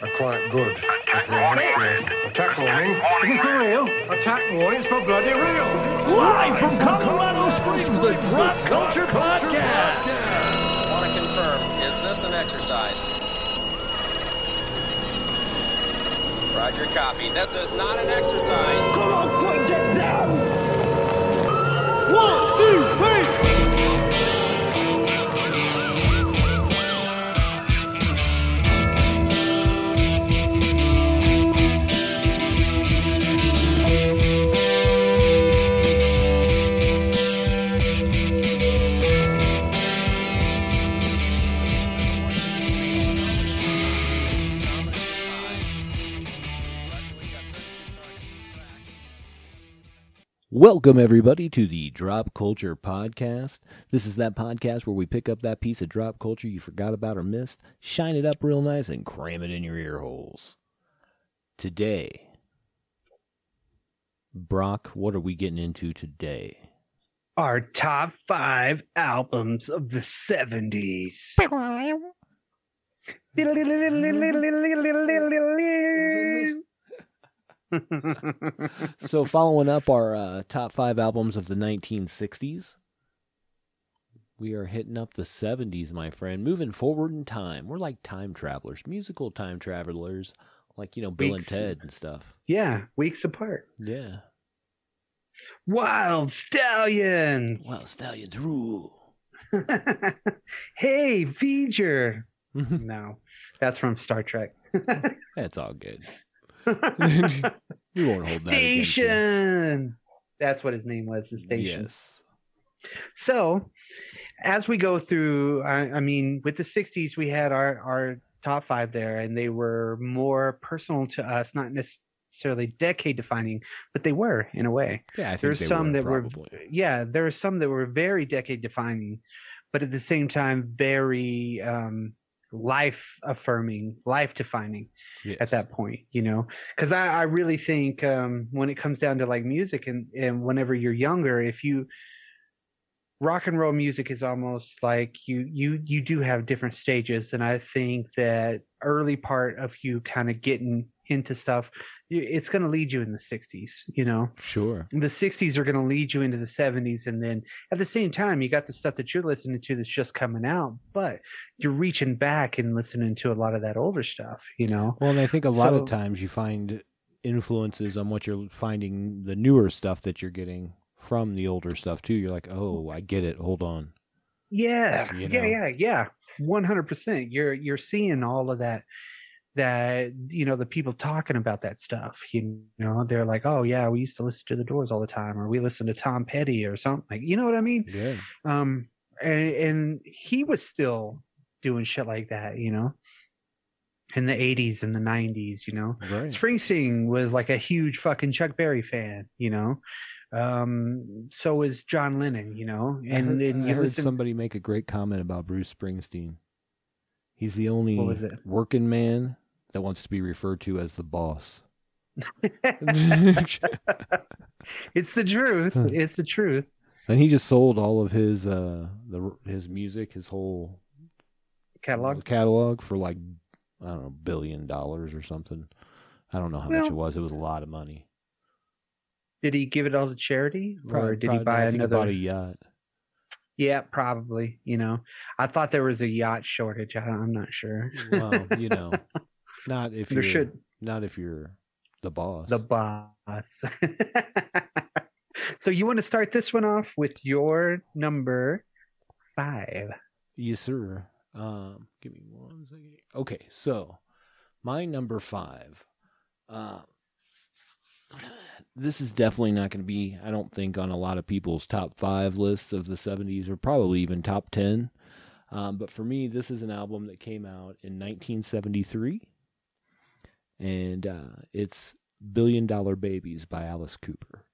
are quite good. Attack warning. Is it for real? Attack warning's for bloody real. Live from Colorado Springs, the Drop Culture Podcast. I want to confirm, is this an exercise? Roger, copy. This is not an exercise. Come on, quick, get down. 1, 2, 3. Welcome, everybody, to the Drop Culture Podcast. This is that podcast where we pick up that piece of drop culture you forgot about or missed, shine it up real nice, and cram it in your ear holes. Today, Brock, what are we getting into today? Our top 5 albums of the 70s. So, following up our top 5 albums of the 1960s, we are hitting up the 70s, my friend, moving forward in time. We're like time travelers, musical time travelers, like, you know, Bill and Ted and stuff. Yeah, weeks apart. Yeah. Wild Stallions. Wild Stallions rule. Hey, V'ger. No, that's from Star Trek. That's all good. You won't hold that against you. Station. That's what his name was, the Station. Yes. So, as we go through, I mean, with the 60s, we had our top 5 there, and they were more personal to us, not necessarily decade defining, but they were in a way. Yeah, I think there's some that probably. there were some that were very decade defining, but at the same time, very life affirming, life defining. Yes. At that point, you know, because I really think when it comes down to like music and whenever you're younger, if you rock and roll music is almost like you do have different stages, and I think that early part of you kind of getting into stuff, it's going to lead you in the 60s, you know. Sure. The 60s are going to lead you into the 70s, and then at the same time you got the stuff that you're listening to that's just coming out, but you're reaching back and listening to a lot of that older stuff, you know. Well, and I think a lot of times you find influences on what you're finding, the newer stuff that you're getting from the older stuff too. You're like, oh, I get it, hold on. Yeah, You know? yeah 100%. You're seeing all of that you know, the people talking about that stuff, you know, they're like, oh yeah, we used to listen to the Doors all the time, or we listened to Tom Petty or something, like, you know what I mean? Yeah. And he was still doing shit like that, you know, in the 80s and the 90s, you know. Right. Springsteen was like a huge fucking Chuck Berry fan, you know. So was John Lennon, you know. And then I heard somebody make a great comment about Bruce Springsteen. He's the only working man that wants to be referred to as the boss. It's the truth. It's the truth. And he just sold all of his his music, his whole catalog for like, I don't know, $1 billion or something. I don't know how much it was. It was a lot of money. Did he give it all to charity, or did he buy I think another? He bought a yacht. Yeah, probably. You know, I thought there was a yacht shortage. I'm not sure. Well, you know, not if you're the boss. The boss. So you want to start this one off with your number 5? Yes, sir. Give me 1 second. Okay, so my number 5. This is definitely not going to be, I don't think, on a lot of people's top 5 lists of the 70s, or probably even top 10. But for me, this is an album that came out in 1973, and it's $1 Billion Babies by Alice Cooper.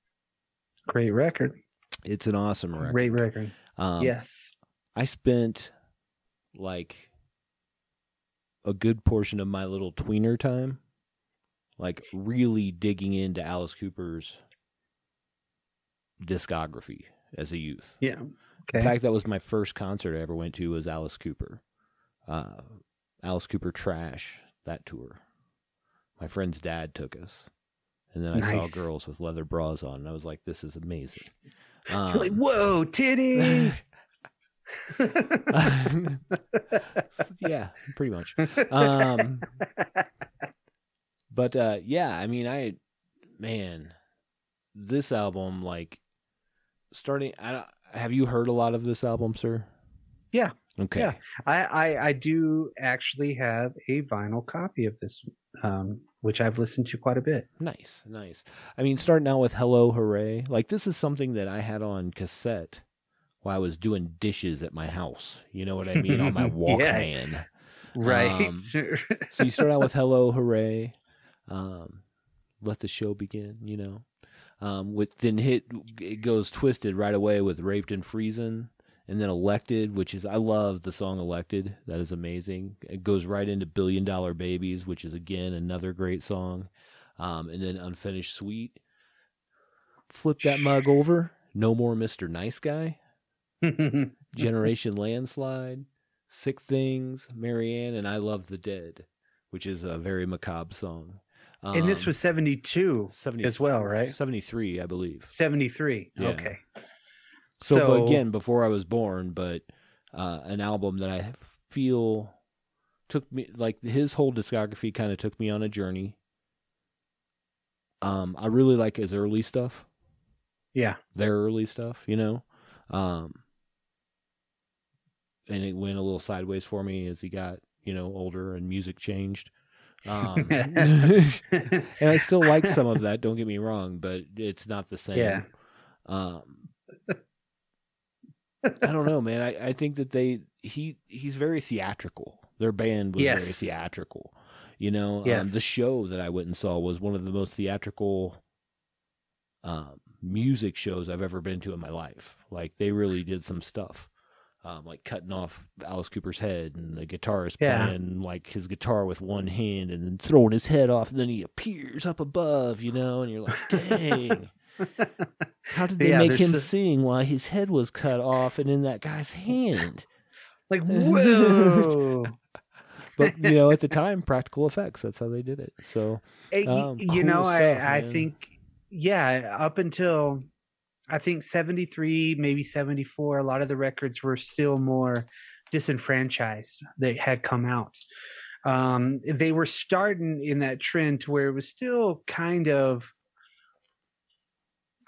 Great record. It's an awesome record. Great record. Yes. I spent like a good portion of my little tweener time like really digging into Alice Cooper's discography as a youth. Yeah. Okay. In fact, that was my first concert I ever went to, was Alice Cooper. Alice Cooper Trash, that tour. My friend's dad took us. And then I saw Nice. girls with leather bras on, and I was like, this is amazing. You're like, whoa, titties. Yeah, pretty much. But yeah, I mean, this album, like, have you heard a lot of this album, sir? Yeah. Okay. Yeah. I do actually have a vinyl copy of this, which I've listened to quite a bit. Nice. I mean, starting out with Hello Hooray, like, this is something that I had on cassette while I was doing dishes at my house. You know what I mean? On my Walkman. Yeah. Right. So you start out with Hello Hooray, Let the Show Begin, you know. It goes Twisted right away with Raped and Freezing. And then Elected, I love the song Elected. That is amazing. It goes right into Billion Dollar Babies, which is, again, another great song. And then Unfinished Sweet. Flip That Mug Over. No More Mr. Nice Guy. Generation Landslide. Sick Things. Marianne, and I Love the Dead, which is a very macabre song. And this was 72 as well, right? 73, I believe. 73. Yeah. Okay. So, but again, before I was born, but an album that I feel took me, like, his whole discography kind of took me on a journey. I really like his early stuff. Yeah. Their early stuff, you know. And it went a little sideways for me as he got, you know, older and music changed. And I still like some of that, don't get me wrong, but it's not the same. Yeah. I don't know, man. I think that he's very theatrical. Their band was very theatrical. You know, the show that I went and saw was one of the most theatrical music shows I've ever been to in my life. Like, they really did some stuff. Like cutting off Alice Cooper's head, and the guitarist playing like his guitar with one hand and then throwing his head off, and then he appears up above, you know, and you're like, dang. How did they make him sing while his head was cut off and in that guy's hand? Like, whoa. But, you know, at the time, practical effects, that's how they did it. So, you know, I think, up until, I think 73, maybe 74, a lot of the records were still more disenfranchised that had come out. They were starting in that trend to where it was still kind of,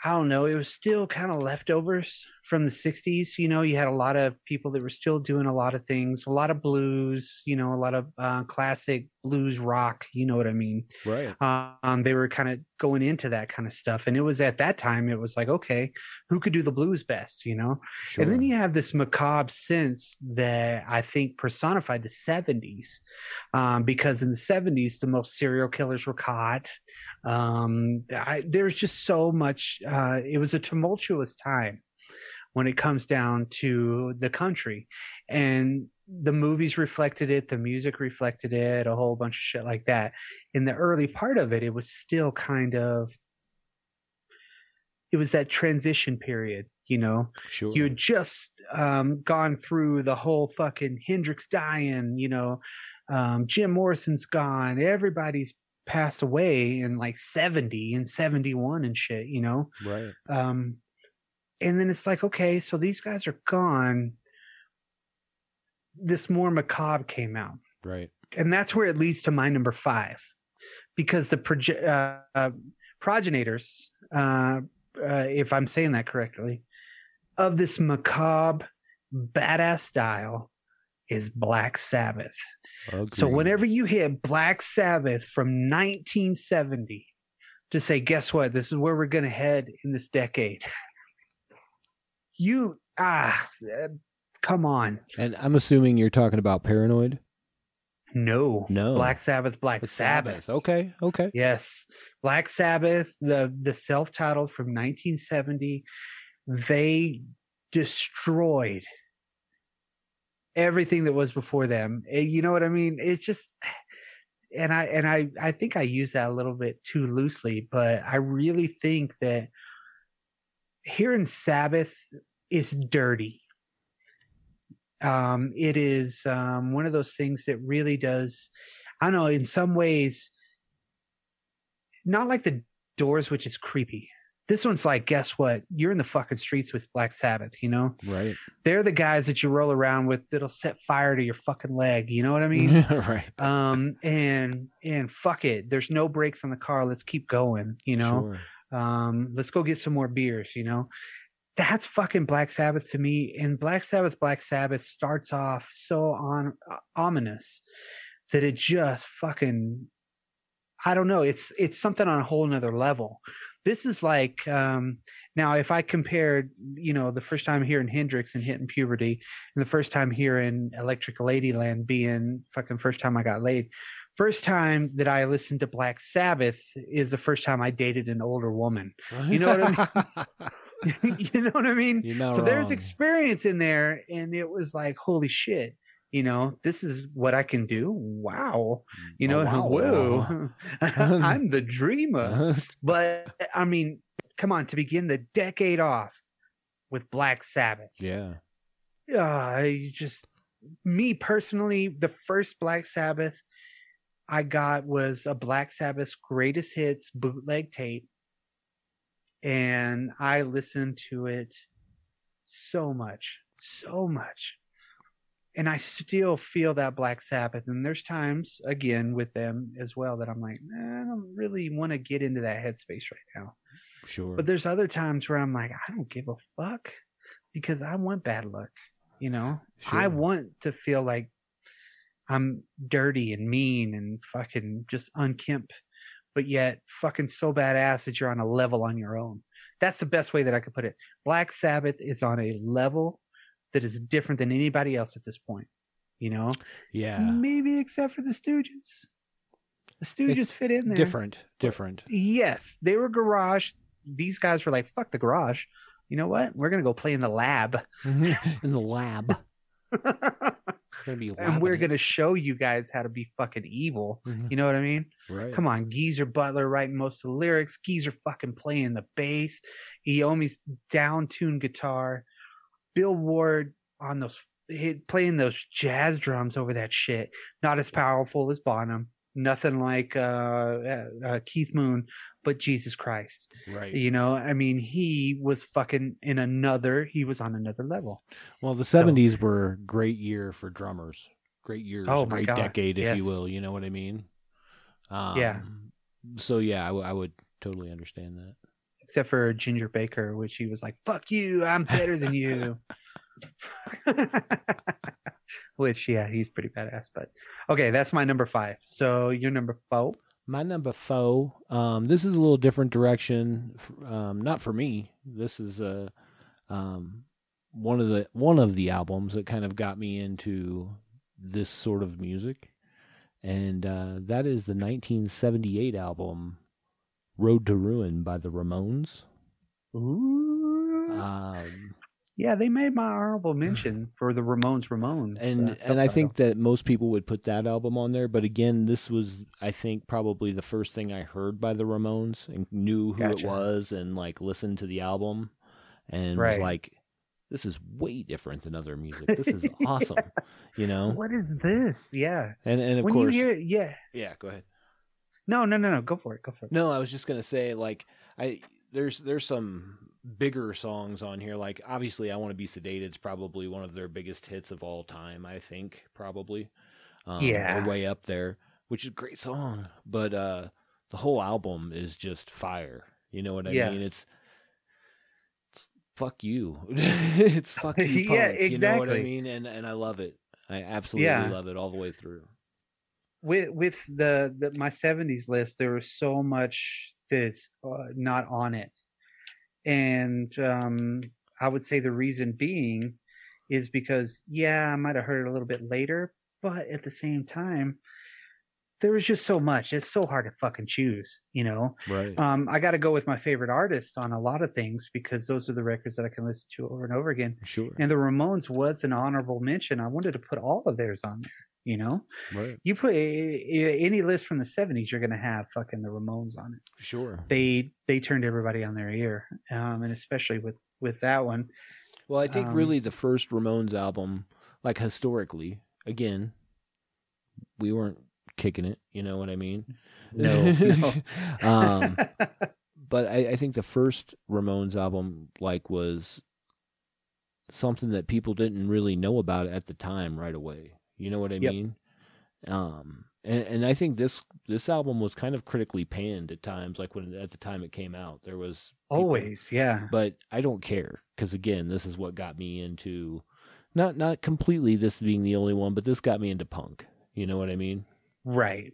I don't know, it was still kind of leftovers from the 60s. You know, you had a lot of people that were still doing a lot of things, a lot of blues, you know, a lot of classic blues rock, you know what I mean? Right. They were kind of going into that kind of stuff. And it was at that time, it was like, okay, who could do the blues best, you know? Sure. And then you have this macabre sense that I think personified the 70s, because in the 70s, the most serial killers were caught. There's just so much, it was a tumultuous time when it comes down to the country, and the movies reflected it, the music reflected it, a whole bunch of shit like that. In the early part of it, it was still kind of, it was that transition period, you know. Sure. You had just gone through the whole fucking Hendrix dying, you know, Jim Morrison's gone, everybody's passed away in like 70 and 71 and shit, you know. Right. And then it's like, okay, so these guys are gone. This more macabre came out. Right. And that's where it leads to my number 5, because the progenitors, if I'm saying that correctly, of this macabre badass style is Black Sabbath. Agreed. So whenever you hit Black Sabbath from 1970 to say, guess what? This is where we're going to head in this decade. Come on. And I'm assuming you're talking about Paranoid? No. Black Sabbath, Black Sabbath. Sabbath. Okay. Yes. Black Sabbath, the self-titled from 1970, they destroyed everything that was before them. You know what I mean? It's just, and I think I use that a little bit too loosely, but I really think that hearing Sabbath is dirty. It is one of those things that really does, I don't know, in some ways not like the Doors, which is creepy. This one's like, guess what? You're in the fucking streets with Black Sabbath, you know? Right. They're the guys that you roll around with that'll set fire to your fucking leg. You know what I mean? Right. And fuck it. There's no brakes on the car. Let's keep going, you know? Sure. Let's go get some more beers, you know? That's fucking Black Sabbath to me. And Black Sabbath starts off so ominous that it just fucking, I don't know. It's something on a whole nother level. This is like, now if I compared, you know, the first time hearing Hendrix and hitting puberty and the first time hearing Electric Ladyland being fucking first time I got laid, first time that I listened to Black Sabbath is the first time I dated an older woman. You know what I mean? You know what I mean? You're not so wrong. There's experience in there, and it was like, holy shit. You know, this is what I can do. Wow. You know, wow. whoa. I'm the dreamer. But I mean, come on, to begin the decade off with Black Sabbath. Yeah. Just me personally, the first Black Sabbath I got was a Black Sabbath's greatest hits bootleg tape. And I listened to it so much. And I still feel that Black Sabbath. And there's times, again, with them as well that I'm like, I don't really want to get into that headspace right now. Sure. But there's other times where I'm like, I don't give a fuck because I want bad luck. You know, Sure. I want to feel like I'm dirty and mean and fucking just unkempt, but yet fucking so badass that you're on a level on your own. That's the best way that I could put it. Black Sabbath is on a level that is different than anybody else at this point, you know? Yeah. Maybe except for the Stooges. The Stooges fit in there. Different. Yes. They were garage. These guys were like, fuck the garage. You know what? We're going to go play in the lab. In the lab. And we're going to show you guys how to be fucking evil. Mm-hmm. You know what I mean? Right. Come on. Geezer Butler writing most of the lyrics. Geezer fucking playing the bass. Iommi's down-tuned guitar. Bill Ward on those playing those jazz drums over that shit. Not as powerful as Bonham. Nothing like Keith Moon, but Jesus Christ. Right. You know, I mean, he was fucking on another level. Well, the 70s were a great year for drummers. Great years. Oh my great God. decade, if Yes. you will. You know what I mean? Yeah. So, yeah, I would totally understand that. Except for Ginger Baker, which he was like, fuck you, I'm better than you. Which, yeah, he's pretty badass. But okay, that's my number 5. So your number 4? My number 4, this is a little different direction. Not for me. This is one of the albums that kind of got me into this sort of music. And that is the 1978 album Road to Ruin by the Ramones. Ooh. Yeah, they made my honorable mention for the Ramones. And I think that most people would put that album on there. But again, this was, I think, probably the first thing I heard by the Ramones and knew who it was and like listened to the album and was like, this is way different than other music. This is awesome. You know? What is this? Yeah. And of when course. You hear, yeah, go ahead. No. Go for it. No, I was just going to say, like, there's some bigger songs on here. Like, obviously, I Want to Be Sedated is probably one of their biggest hits of all time, I think, probably. Or way up there, which is a great song. But the whole album is just fire. You know what I mean? It's fuck you. It's fucking punk. Yeah, exactly. You know what I mean? And I love it. I absolutely love it all the way through. With the my 70s list, there was so much that's not on it. And I would say the reason being is because, I might have heard it a little bit later, but at the same time, there was just so much. It's so hard to fucking choose, you know? Right. I got to go with my favorite artists on a lot of things because those are the records that I can listen to over and over again. Sure. And the Ramones was an honorable mention. I wanted to put all of theirs on there, you know? Right. You put any list from the 70s, you're going to have fucking the Ramones on it. Sure. They turned everybody on their ear, and especially with that one. Well, I think really the first Ramones album, like historically, again, we weren't kicking it. You know what I mean? No. But I think the first Ramones album was something that people didn't really know about at the time right away. You know what I mean? And I think this album was kind of critically panned at times, like at the time it came out. There was always, yeah. But I don't care, because again, this is what got me into not completely this being the only one, but this got me into punk. You know what I mean? Right.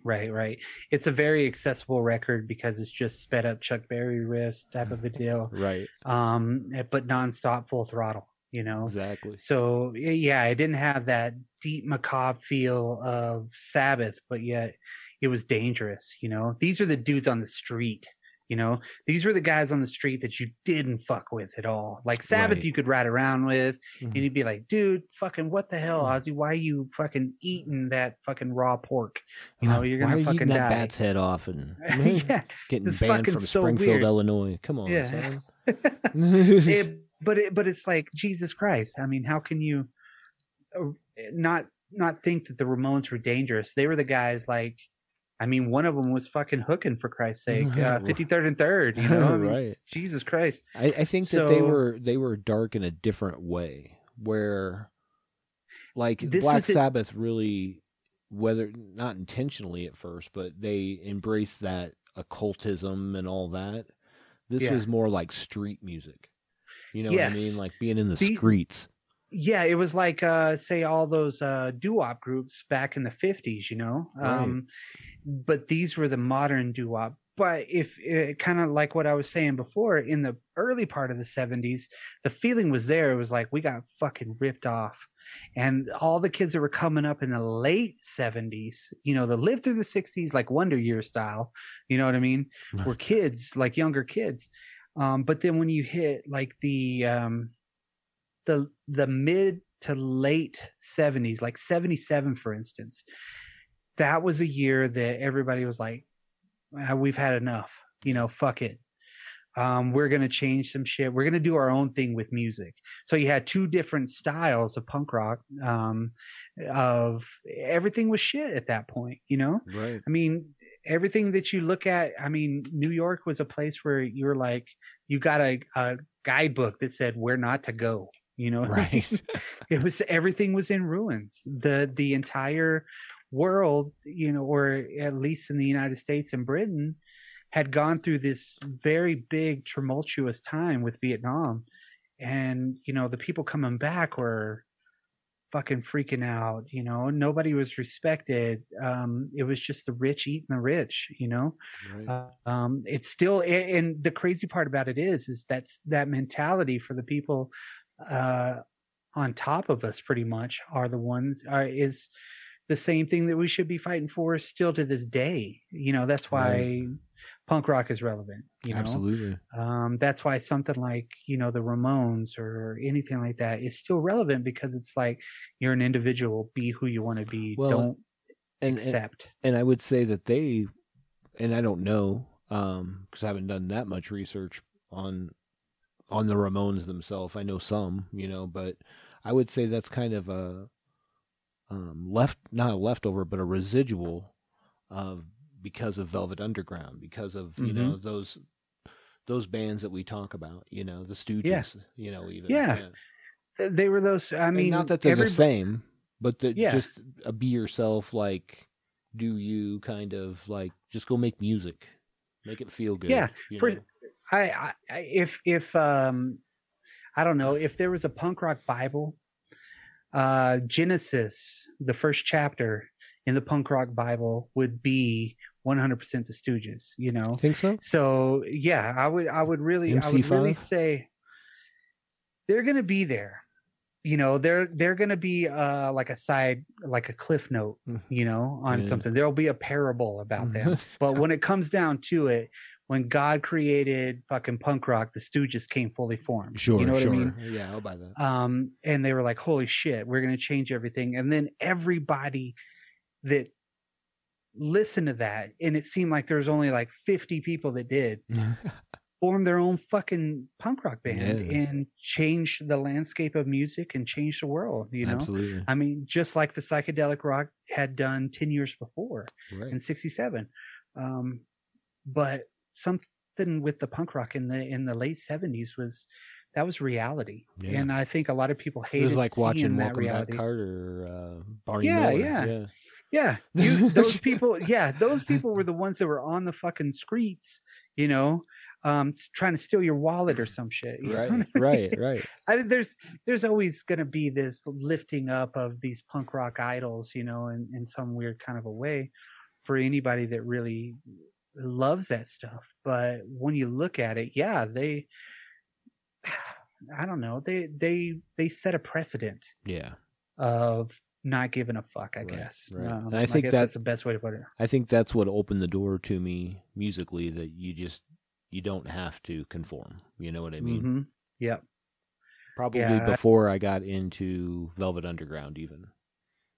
It's a very accessible record because it's just sped up Chuck Berry riffs type of a deal. Right. But nonstop, full throttle. You know? Exactly. So yeah, it didn't have that deep macabre feel of Sabbath, but yet it was dangerous. You know, these are the dudes on the street. You know, these were the guys on the street that you didn't fuck with at all. Like Sabbath, Right. you could ride around with, Mm-hmm. and you'd be like, dude, fucking what the hell, Ozzy? Why are you fucking eating that fucking raw pork? You know, you're gonna Why are you fucking eating that die. bat's head off and Yeah, getting it's banned fucking from so Springfield, weird. Illinois? Come on, Yeah. son. But it's like, Jesus Christ. I mean, how can you not think that the Ramones were dangerous? They were the guys, like, I mean, one of them was fucking hooking, for Christ's sake. 53rd and 3rd, you know? I mean, Right. Jesus Christ. I think that they were dark in a different way, where like Black Sabbath really, whether not intentionally at first, but they embraced that occultism and all that. This was more like street music. You know what I mean? Like being in the streets. Yeah, it was like, say, all those doo-wop groups back in the 50s, you know? Right. But these were the modern doo-wop. But if kind of like what I was saying before, in the early part of the 70s, the feeling was there. It was like, we got fucking ripped off. And all the kids that were coming up in the late 70s, you know, that lived through the 60s, like Wonder Year style, you know what I mean? Were kids, like younger kids. But then when you hit like the mid to late 70s, like 77, for instance, that was a year that everybody was like, we've had enough, you know, fuck it. We're going to change some shit. We're going to do our own thing with music. So you had two different styles of punk rock, of everything was shit at that point, you know? Right. I mean, everything that you look at, I mean, New York was a place where you were like, you got a guidebook that said where not to go, you know? Right. It was, everything was in ruins. The entire world, you know, or at least in the United States and Britain, had gone through this very big tumultuous time with Vietnam. And, you know, the people coming back were fucking freaking out, you know, nobody was respected. It was just the rich eating the rich, you know. Right. It's still, and the crazy part about it is that mentality for the people on top of us pretty much are the ones is the same thing that we should be fighting for still to this day. You know, that's why punk rock is relevant, you know. Absolutely. That's why something like, you know, the Ramones or anything like that is still relevant, because it's like, you're an individual, be who you want to be. Well, don't accept. And I would say that and I don't know, because I haven't done that much research on the Ramones themselves. I know some, you know, but I would say that's kind of a not a leftover, but a residual of, because of Velvet Underground, because of, you know, those bands that we talk about, you know, the Stooges, you know, even. Yeah. They were those, I mean, and not that they're the same, but just be yourself, like, do you kind of like, just go make music, make it feel good. Yeah. You know? If I don't know, if there was a punk rock Bible, Genesis, the first chapter in the punk rock Bible would be 100% the Stooges, you know. Think so? So yeah, I would really say they're going to be there. You know, they're going to be like a cliff note, you know, on something. There'll be a parable about them. But when it comes down to it, when God created fucking punk rock, the Stooges came fully formed. Sure, you know what I mean? Yeah, I'll buy that. And they were like, holy shit, we're going to change everything. And then everybody that listened to that, and it seemed like there was only like 50 people that did. form their own fucking punk rock band Yeah. and change the landscape of music and change the world, you know? Absolutely. I mean, just like the psychedelic rock had done 10 years before Right. in 67. But something with the punk rock in the late 70s was reality. Yeah. And I think a lot of people It hated was like seeing watching that Welcome reality. Back Carter, Barney Yeah, Miller. yeah. Those people were the ones that were on the fucking streets, you know, trying to steal your wallet or some shit. You know what I mean? Right. I mean, there's always going to be this lifting up of these punk rock idols, you know, in some weird kind of a way for anybody that really loves that stuff. But when you look at it, yeah, I don't know, they set a precedent. Yeah. Of not giving a fuck, I guess. Right. And I guess that's the best way to put it. I think that's what opened the door to me musically, that you don't have to conform. You know what I mean? Mm-hmm. Yep. Probably before I got into Velvet Underground, even.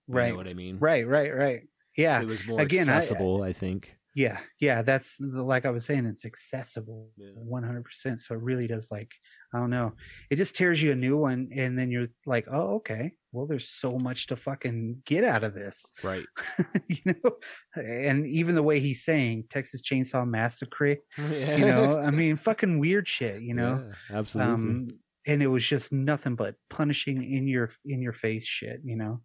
You know what I mean? Right. Yeah. It was more accessible, I think. Yeah. That's like I was saying, it's accessible 100%. So it really does, like, I don't know. It just tears you a new one, and then you're like, oh, okay. Well, there's so much to fucking get out of this. Right. You know? And even the way he's saying Texas Chainsaw Massacre, you know, I mean, fucking weird shit, you know? Yeah, absolutely. And it was just nothing but punishing in your face shit, you know?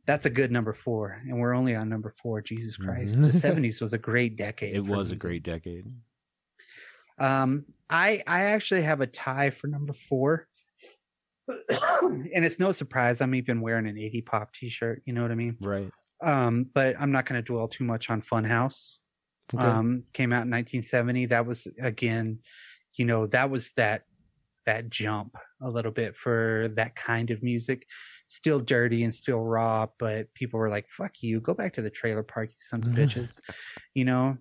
That's a good number 4, and we're only on number 4. Jesus Christ. The 70s was a great decade. It was a great decade. I actually have a tie for number 4. And it's no surprise I'm even wearing an 80 Pop t-shirt, you know what I mean? Right. But I'm not going to dwell too much on Funhouse. Okay. Came out in 1970. That was, again, you know, that was that jump a little bit for that kind of music. Still dirty and still raw, but people were like, fuck you, go back to the trailer park, you sons of bitches. You know?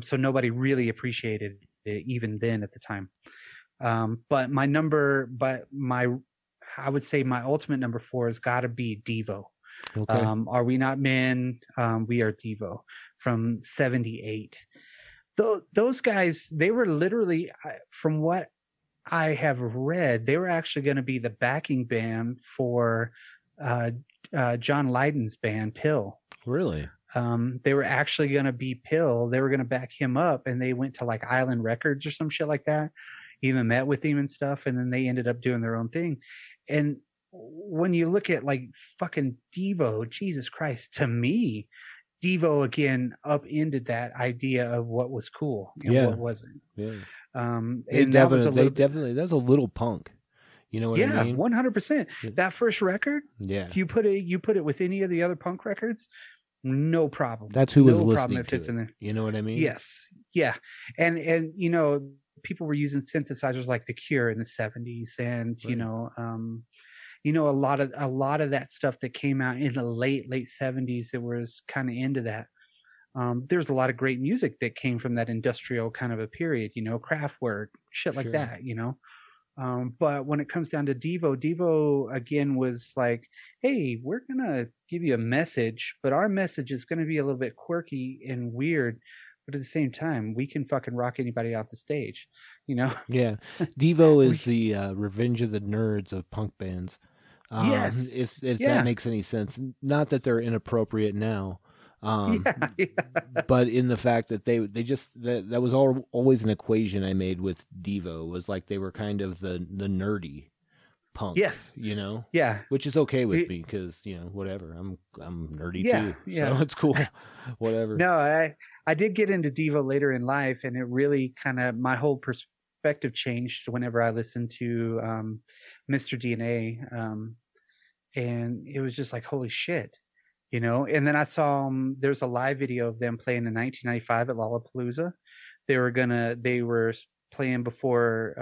So nobody really appreciated it even then at the time. But I would say my ultimate number 4 has got to be Devo. Okay. Are We Not Men? We Are Devo from 78. Those guys, they were literally, from what I have read, they were actually going to be the backing band for John Lydon's band Pill. Really? They were actually going to be Pill. They were going to back him up, and they went to like Island Records or some shit like that. Even met with him and stuff, and then they ended up doing their own thing. And when you look at like fucking Devo, Jesus Christ, to me, Devo again upended that idea of what was cool and what wasn't. Yeah. And that was a little punk. You know what I mean? 100%. That first record, yeah. You put it with any of the other punk records, no problem. That's who was listening problem if to it's it. in there. You know what I mean? Yes. Yeah. And you know, people were using synthesizers like The Cure in the 70s, and right. You know, a lot of that stuff that came out in the late 70s, it was kind of into that. There's a lot of great music that came from that industrial kind of a period, you know, Kraftwerk, shit like that, you know. But when it comes down to Devo again was like, hey, we're going to give you a message, but our message is going to be a little bit quirky and weird. But at the same time, we can fucking rock anybody off the stage, you know? Yeah. Devo is the Revenge of the Nerds of punk bands. Yes. If that makes any sense. Not that they're inappropriate now. But in the fact that they just that was always an equation I made with Devo, was like they were kind of the nerdy punk. Yes. You know? Yeah. Which is okay with me, because, you know, whatever. I'm nerdy too. Yeah. So it's cool. Whatever. No, I did get into Devo later in life, and it really kind of, my whole perspective changed whenever I listened to Mr. DNA. And it was just like, holy shit. You know, and then I saw there's a live video of them playing in 1995 at Lollapalooza. They were playing before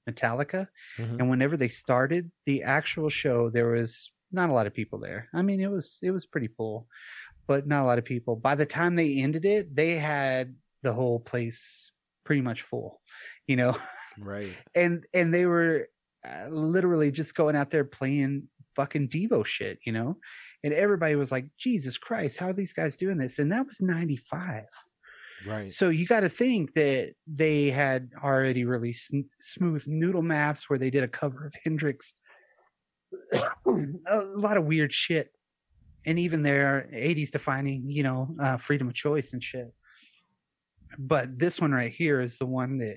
Metallica, and whenever they started the actual show, there was not a lot of people there. I mean, it was pretty full, but not a lot of people. By the time they ended it, they had the whole place pretty much full, you know. Right. And they were literally just going out there playing fucking Devo shit, you know. And everybody was like, Jesus Christ, how are these guys doing this? And that was 95. Right. So you got to think that they had already released Smooth Noodle Maps, where they did a cover of Hendrix. A lot of weird shit. And even their 80s defining, freedom of choice and shit. But this one right here is the one that,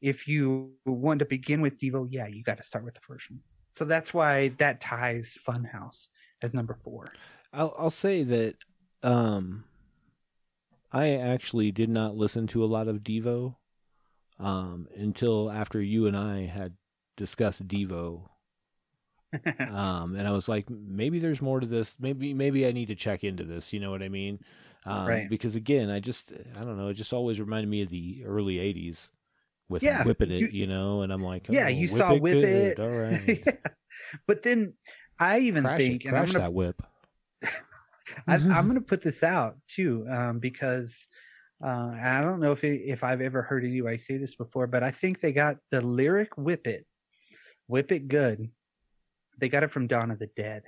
if you want to begin with Devo, yeah, you got to start with the first one. So that's why that ties Funhouse as number 4. I'll say that I actually did not listen to a lot of Devo until after you and I had discussed Devo. And I was like, maybe there's more to this. Maybe I need to check into this. You know what I mean? Right. Because again, I don't know. It just always reminded me of the early 80s with Yeah, Whipping It, and I'm like, yeah, oh, you saw Whip It. All right. Yeah. But then I even think, and I'm crash gonna, that whip. I'm going to put this out too, because I don't know if I've ever heard anybody say this before, but I think they got the lyric Whip It good. They got it from Dawn of the Dead.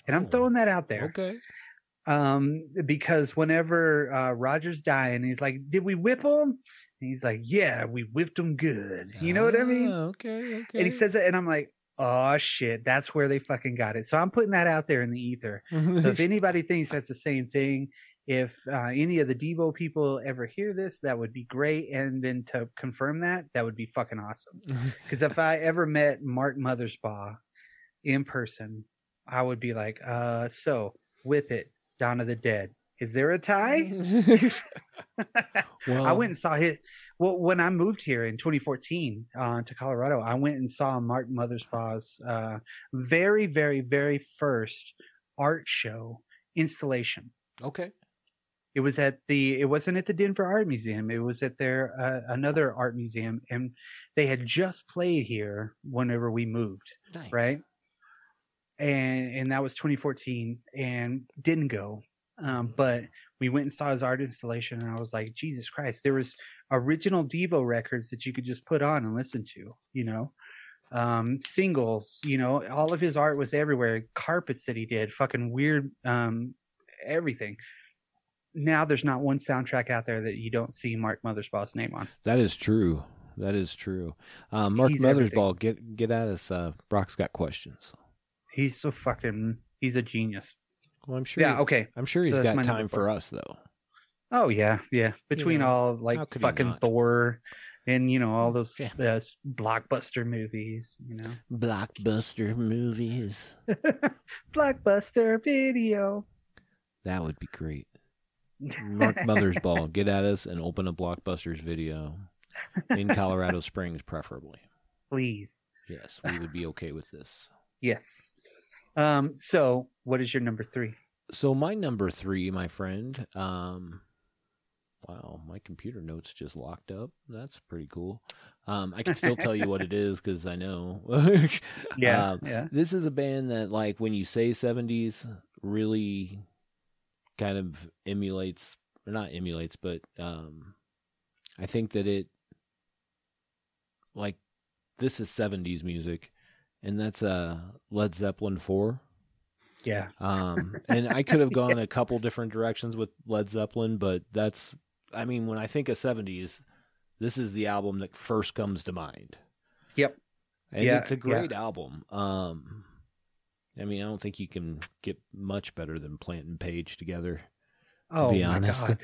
And I'm throwing that out there. Okay. Because whenever Roger's dying, he's like, did we whip him? And he's like, yeah, we whipped him good. You know what I mean? Okay. And he says it, and I'm like, oh, shit, that's where they fucking got it. So I'm putting that out there in the ether. So if anybody thinks that's the same thing, if any of the Devo people ever hear this, that would be great. And then to confirm that would be fucking awesome. Because if I ever met Mark Mothersbaugh in person, I would be like, so Whip It, Dawn of the Dead. Is there a tie? Well, I went and saw it. Well, when I moved here in 2014 to Colorado, I went and saw Mark Mothersbaugh's very, very, very first art show installation. Okay. It wasn't at the Denver Art Museum. It was at their another art museum, and they had just played here whenever we moved. Nice. Right. And that was 2014, and didn't go. But we went and saw his art installation, and I was like, Jesus Christ, there was original Devo records that you could just put on and listen to, singles, all of his art was everywhere. Carpets that he did, fucking weird, everything. Now there's not one soundtrack out there that you don't see Mark Mothersbaugh's name on. That is true. Mark He's Mothersbaugh, get at us. Brock's got questions. He's he's a genius. Well, I'm sure. Yeah, okay. I'm sure he's So that's got my time number for 4. us, though. Oh, yeah. Between all, how could he fucking not? Thor and, all those blockbuster movies, Blockbuster movies. Blockbuster video. That would be great. Mark Mothersbaugh, get at us and open a Blockbusters video in Colorado Springs, preferably. Please. Yes, we would be okay with this. Yes. So what is your number 3? So my number 3, my friend, wow, my computer notes just locked up. That's pretty cool. I can still tell you what it is because I know. Yeah. This is a band that, like, when you say 70s, really kind of emulates, or not emulates, but I think that it, like, this is 70s music, and that's Led Zeppelin 4. Yeah. And I could have gone a couple different directions with Led Zeppelin, but when I think of 70s, this is the album that first comes to mind. Yep. And it's a great album. I don't think you can get much better than Plant and Page together, to be honest. God.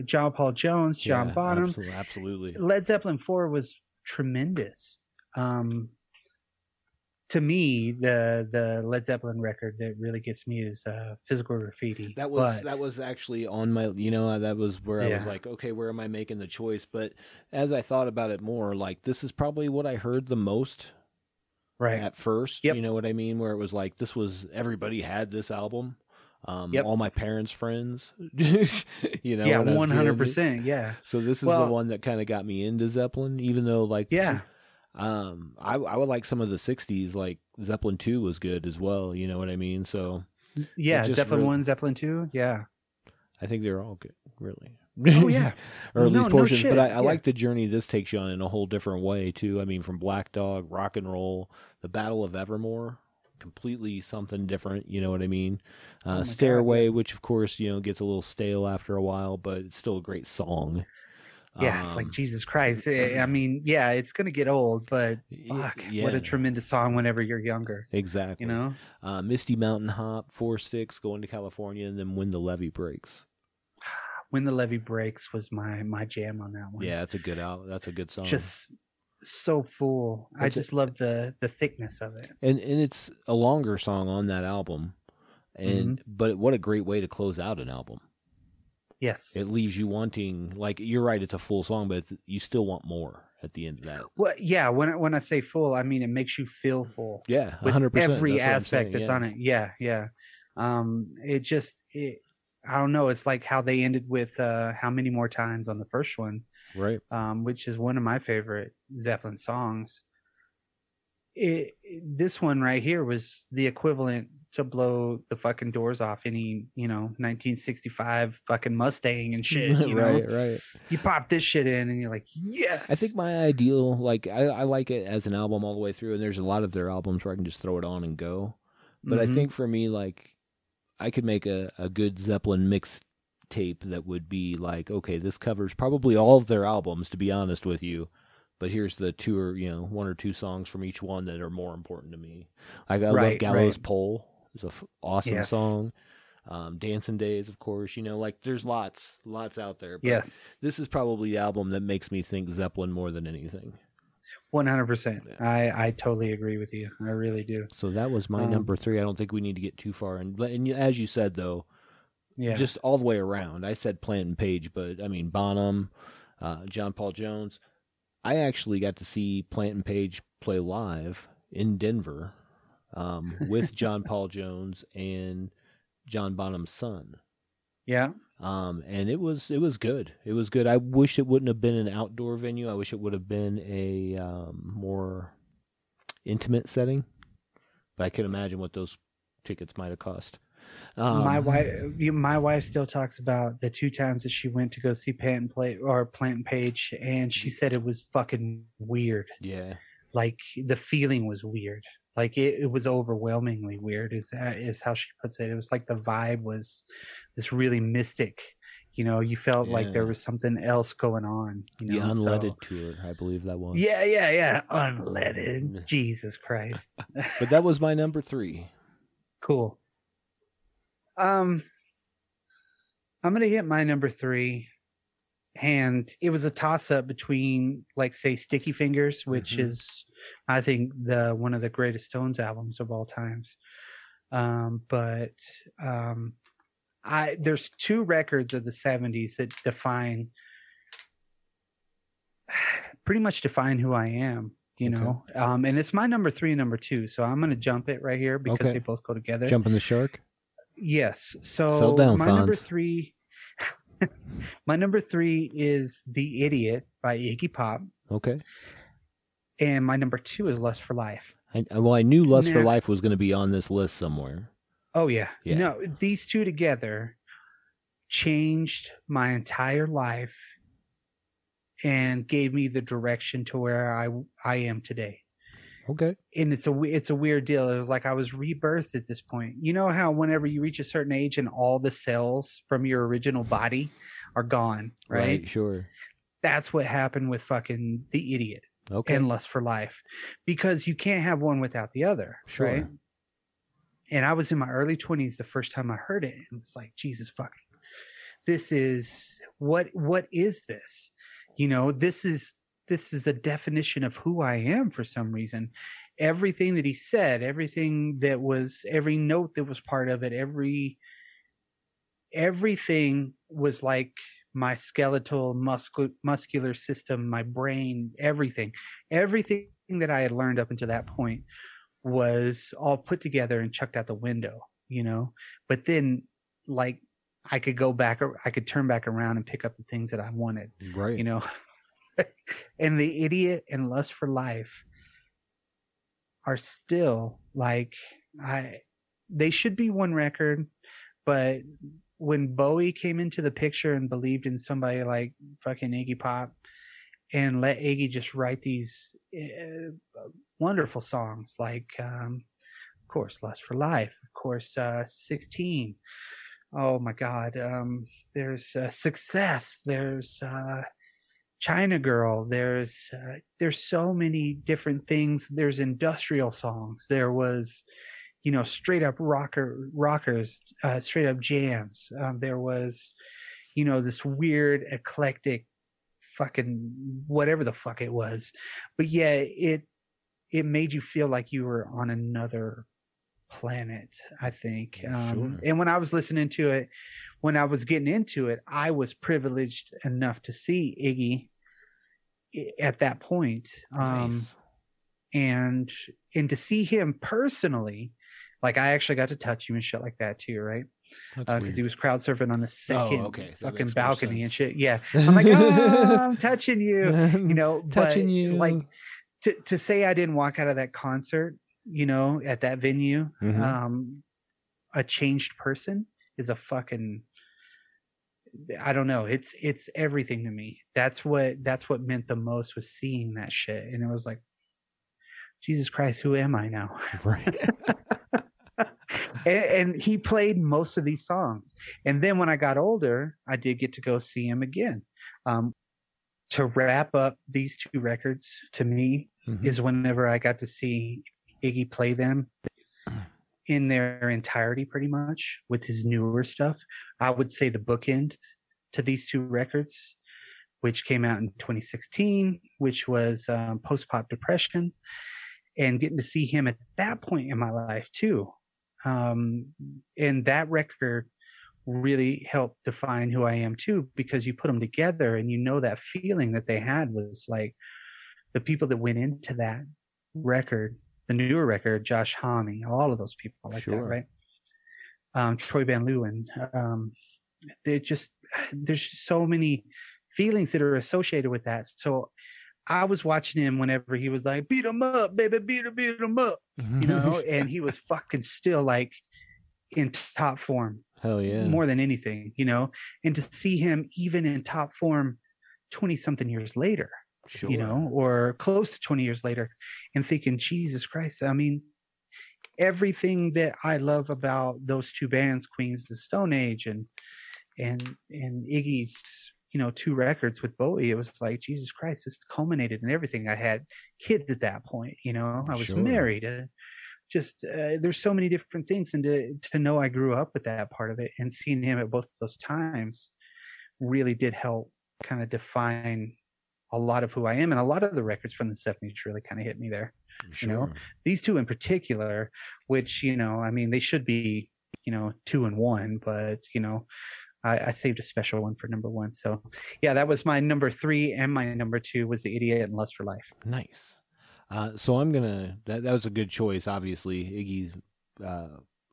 John Paul Jones, John Bonham. Absolutely. Led Zeppelin 4 was tremendous. To me, the Led Zeppelin record that really gets me is Physical Graffiti. That was actually on my, that was where I was like, okay, where am I making the choice? But as I thought about it more, like, this is probably what I heard the most at first. Yep. You know what I mean? Where it was like, everybody had this album. All my parents' friends, Yeah, 100%. Yeah. So this is the one that kind of got me into Zeppelin, even though, like, I would like some of the 60s, like Zeppelin 2 was good as well. You know what I mean? So Zeppelin 1, Zeppelin 2. Yeah. I think they're all good, really. Oh, yeah. Or at least portions. But I like the journey this takes you on in a whole different way, too. I mean, from Black Dog, rock and roll, the Battle of Evermore, completely something different. You know what I mean? my Stairway, God, yes. which of course gets a little stale after a while, but it's still a great song. Yeah, it's like Jesus Christ. I mean, yeah, it's gonna get old, but fuck, what a tremendous song whenever you're younger. Exactly. Misty Mountain Hop, 4 Sticks, Going to California, and then When the Levee Breaks. When the Levee Breaks was my jam on that one. Yeah, that's a good That's a good song. Just so full. I just love the thickness of it. And it's a longer song on that album, and but what a great way to close out an album. Yes. It leaves you wanting, like, you're right, it's a full song, but you still want more at the end of that. Well, yeah, when I say full, I mean it makes you feel full. Yeah, 100%. With every that's aspect that's on it. Yeah, yeah. I don't know, it's like how they ended with How Many More Times on the first one. Right. Which is one of my favorite Zeppelin songs. This one right here was the equivalent to blow the fucking doors off any 1965 fucking Mustang and shit. Right. You pop this shit in and you're like, yes. I think my ideal, like, I like it as an album all the way through, and there's a lot of their albums where I can just throw it on and go. But I think for me, like, I could make a good Zeppelin mix tape that would be like, okay, this covers probably all of their albums, to be honest with you. But here's the two or one or two songs from each one that are more important to me. Like I love Gallows Pole. It's an awesome song. Dancing Days, of course. Like there's lots out there. But this is probably the album that makes me think Zeppelin more than anything. 100%. I totally agree with you. I really do. So that was my number 3. I don't think we need to get too far. And as you said, though, just all the way around. I said Plant and Page, but I mean Bonham, John Paul Jones. I actually got to see Plant and Page play live in Denver with John Paul Jones and John Bonham's son. Yeah. And it was good. It was good. I wish it wouldn't have been an outdoor venue. I wish it would have been a more intimate setting. But I can imagine what those tickets might have cost. My wife still talks about the 2 times that she went to go see Plant and Page, and she said it was fucking weird. Yeah. Like the feeling was weird. Like it was overwhelmingly weird is how she puts it. It was like the vibe was this really mystic. You felt like there was something else going on. The Unleaded tour, I believe that was. Yeah. Unleaded. Jesus Christ. But that was my number 3. Cool. I'm gonna hit my number 3, and it was a toss-up between, like, say, Sticky Fingers, which is, I think, one of the greatest Stones albums of all times. But there's 2 records of the 70s that pretty much define who I am. And it's my number 3 and number 2, so I'm gonna jump it right here because they both go together. Jumping the shark. Yes. So Settle down, my Fonz. number 3, my number 3 is The Idiot by Iggy Pop. Okay. And my number 2 is Lust for Life. I knew Lust for Life was going to be on this list somewhere. Oh yeah. No, these 2 together changed my entire life and gave me the direction to where I am today. Okay. And it's a weird deal. It was like I was rebirthed at this point. You know how whenever you reach a certain age and all the cells from your original body are gone, right? Sure. That's what happened with fucking The Idiot and Lust for Life, because you can't have one without the other, right? And I was in my early 20s the first time I heard it, and it's like, Jesus fucking, this is what is this? This is a definition of who I am for some reason. Everything that he said, every note that was part of it, everything was like my skeletal muscular system, my brain, everything that I had learned up until that point was all put together and chucked out the window, but then like I could go back, or I could turn back around and pick up the things that I wanted, right? And The Idiot and Lust for Life are still like they should be one record, but when Bowie came into the picture and believed in somebody like fucking Iggy Pop and let Iggy just write these wonderful songs like Of course, Lust for Life. Of course, 16. Oh my God. There's Success. There's China Girl. There's so many different things. There's industrial songs. There was, straight up rockers, straight up jams. There was, this weird eclectic fucking whatever the fuck it was. But yeah, it made you feel like you were on another planet, I think. Sure. And when I was listening to it, when I was getting into it, I was privileged enough to see Iggy at that point. Nice. And to see him personally, like I actually got to touch him and shit like that too, right? Because he was crowd surfing on the second fucking balcony and shit. Yeah. I'm like, oh, I'm touching you, touching you. Like to say I didn't walk out of that concert, at that venue, a changed person is a fucking, I don't know. It's everything to me. That's what meant the most, was seeing that shit. And it was like, Jesus Christ, who am I now? Right. And he played most of these songs. And then when I got older, I did get to go see him again. To wrap up these two records, to me, is whenever I got to see Iggy play them in their entirety, pretty much, with his newer stuff. I would say the bookend to these two records, which came out in 2016, which was Post-Pop Depression, and getting to see him at that point in my life too. And that record really helped define who I am too, because you put them together and that feeling that they had was like the people that went into that record, the newer record, Josh Homme, all of those people like that, right? Troy Van Leeuwen. There's just so many feelings that are associated with that. So I was watching him whenever he was like, beat him up, baby, beat him up, and he was fucking still like in top form. Hell yeah. More than anything, and to see him even in top form 20 something years later, or close to 20 years later, and thinking, Jesus Christ, I mean, everything that I love about those two bands, Queens of the Stone Age and Iggy's, two records with Bowie, it was like, Jesus Christ, this culminated in everything. I had kids at that point, I was married. There's so many different things, and to know I grew up with that part of it, and seeing him at both of those times really did help kind of define a lot of who I am, and a lot of the records from the 70s really kind of hit me there. Sure. These two in particular, which I mean, they should be 2 and 1, but I saved a special one for number 1. So yeah, that was my number 3, and my number 2 was The Idiot and Lust for Life. Nice. So I'm gonna. That was a good choice. Obviously, Iggy's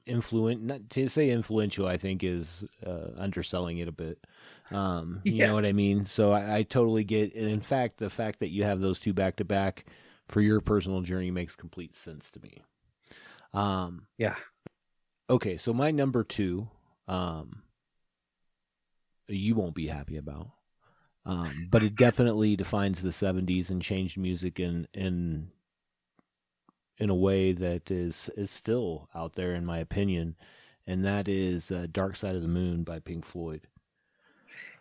not to say influential, I think is underselling it a bit. You know what I mean? So I totally get. And in fact, the fact that you have those two back to back for your personal journey makes complete sense to me. Yeah. Okay, so my number 2, you won't be happy about. But it definitely defines the 70s and changed music in a way that is still out there, in my opinion, and that is Dark Side of the Moon by Pink Floyd.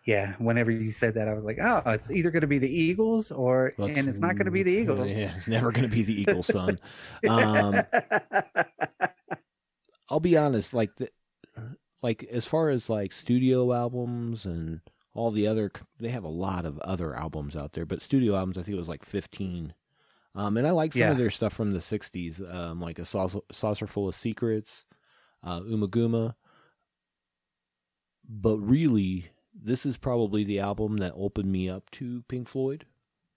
Yeah, whenever you said that, I was like, oh, it's either going to be the Eagles and it's not going to be the Eagles. Yeah, it's never going to be the Eagles, son. I'll be honest, like as far as like studio albums and all the other, they have a lot of other albums out there, but studio albums, I think it was like 15. And I like some of their stuff from the 60s, like A Saucer Full of Secrets, Umaguma. But really, this is probably the album that opened me up to Pink Floyd.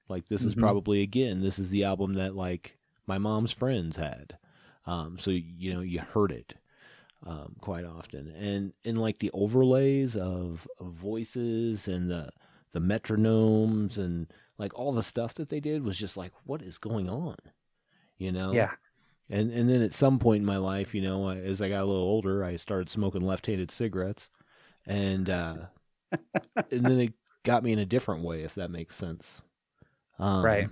Like, this is probably, again, this is the album that, like, my mom's friends had. So, you heard it. Quite often, and like the overlays of voices and the metronomes and like all the stuff that they did was just like, what is going on, Yeah. And then at some point in my life, as I got a little older, I started smoking left-handed cigarettes, and and then it got me in a different way, if that makes sense. Right.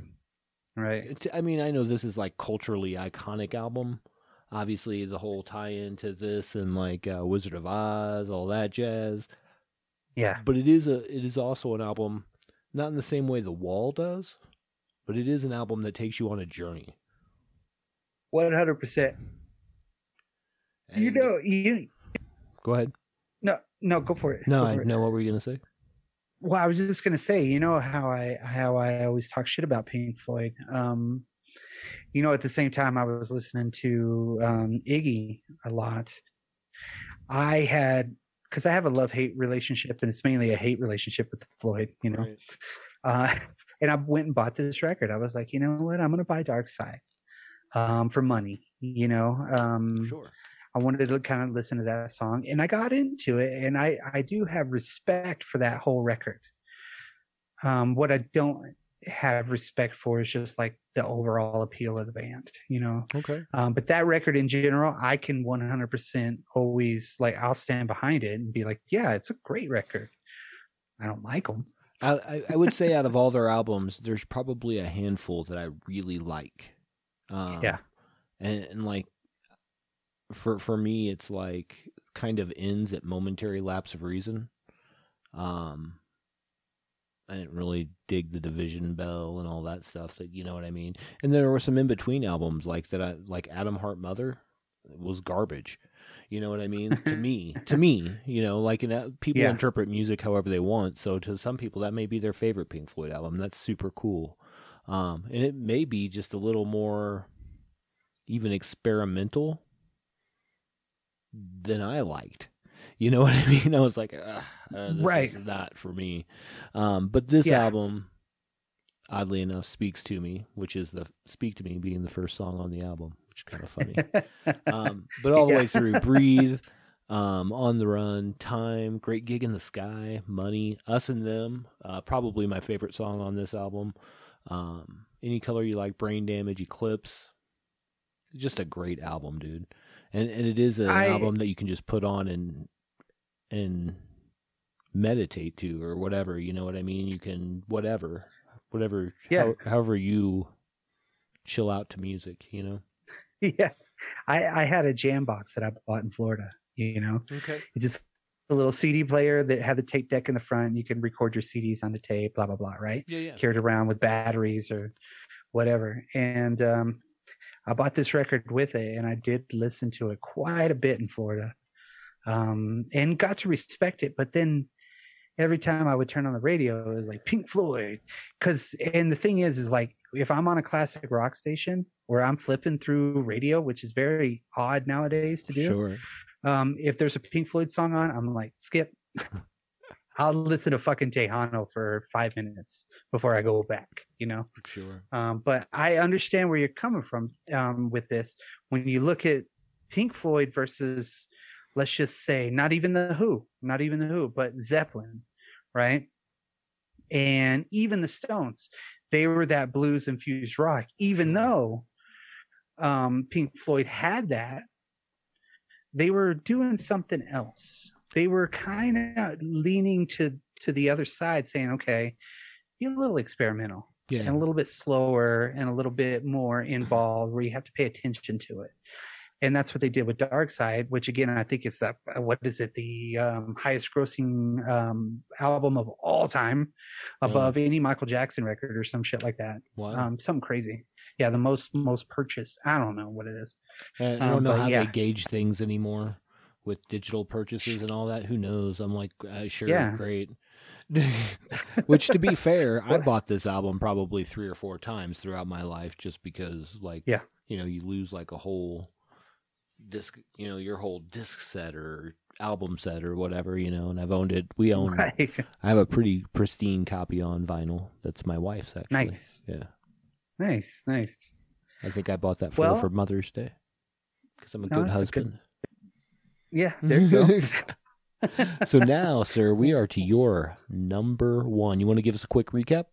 I mean, I know this is like culturally iconic album. obviously the whole tie-in to this and like Wizard of Oz, all that jazz. Yeah. But it is also an album, not in the same way The Wall does, but it is an album that takes you on a journey. 100%. You go ahead. No, go for it. No, Go for it. no. What were you gonna say? Well, I was just gonna say, you know how I always talk shit about Pink Floyd. At the same time I was listening to Iggy a lot. Because I have a love-hate relationship, and it's mainly a hate relationship with Floyd, Right. And I went and bought this record. I was like, you know what? I'm gonna buy Dark Side for money. Sure. I wanted to kind of listen to that song, and I got into it, and I do have respect for that whole record. What I don't have respect for is just like the overall appeal of the band, Okay. But that record in general, I can 100% always, like, I'll stand behind it and be like, yeah, it's a great record. I don't like them. I would say out of all their albums, there's probably a handful that I really like. Yeah. And like, for me, it's like kind of ends at Momentary Lapse of Reason. I didn't really dig the Division Bell and all that stuff. That, you know what I mean. And there were some in between albums like Atom Heart Mother was garbage. You know what I mean? to me, people interpret music however they want. So to some people, that may be their favorite Pink Floyd album. That's super cool. And it may be just a little more even experimental than I liked. You know what I mean? I was like, this is not for me. But this album, oddly enough, Speaks to Me, which is the Speak to Me being the first song on the album, which is kind of funny. But all the way through, Breathe, On the Run, Time, Great Gig in the Sky, Money, Us and Them, probably my favorite song on this album. Any Color You Like, Brain Damage, Eclipse. Just a great album, dude. And it is an album that you can just put on and meditate to or whatever, you know what I mean? You can whatever, however you chill out to music, Yeah. I had a jam box that I bought in Florida, Okay. It's just a little CD player that had the tape deck in the front. You can record your CDs on the tape, blah, blah, blah, right? Yeah. Carried around with batteries or whatever. And I bought this record with it, and I did listen to it quite a bit in Florida, and got to respect it. But then every time I would turn on the radio, it was like Pink Floyd. And the thing is like, if I'm on a classic rock station where I'm flipping through radio, which is very odd nowadays to do. Sure. If there's a Pink Floyd song on, I'm like, skip. I'll listen to fucking Tejano for 5 minutes before I go back, Sure. But I understand where you're coming from with this. When you look at Pink Floyd versus, let's just say, not even the Who, but Zeppelin, right? And even the Stones, they were that blues infused rock, even though Pink Floyd had that. They were doing something else. They were kind of leaning to the other side, saying, okay, be a little experimental and a little bit slower and a little bit more involved, where you have to pay attention to it. And that's what they did with Dark Side, which again, I think is the highest grossing album of all time, above any Michael Jackson record or some shit like that. Wow. Something crazy. Yeah, the most purchased. I don't know what it is. I don't know how they gauge things anymore with digital purchases and all that. Who knows? I'm like, sure, great. Which, to be fair, I bought this album probably 3 or 4 times throughout my life, just because, like, you lose like a whole disc, your whole disc set or album set or whatever, and I've owned it. We own I have a pretty pristine copy on vinyl. That's my wife's, actually. Nice. Yeah. Nice. I think I bought that for Mother's Day because I'm a good husband. Yeah, there you go. So now, sir, we are to your number 1. You want to give us a quick recap?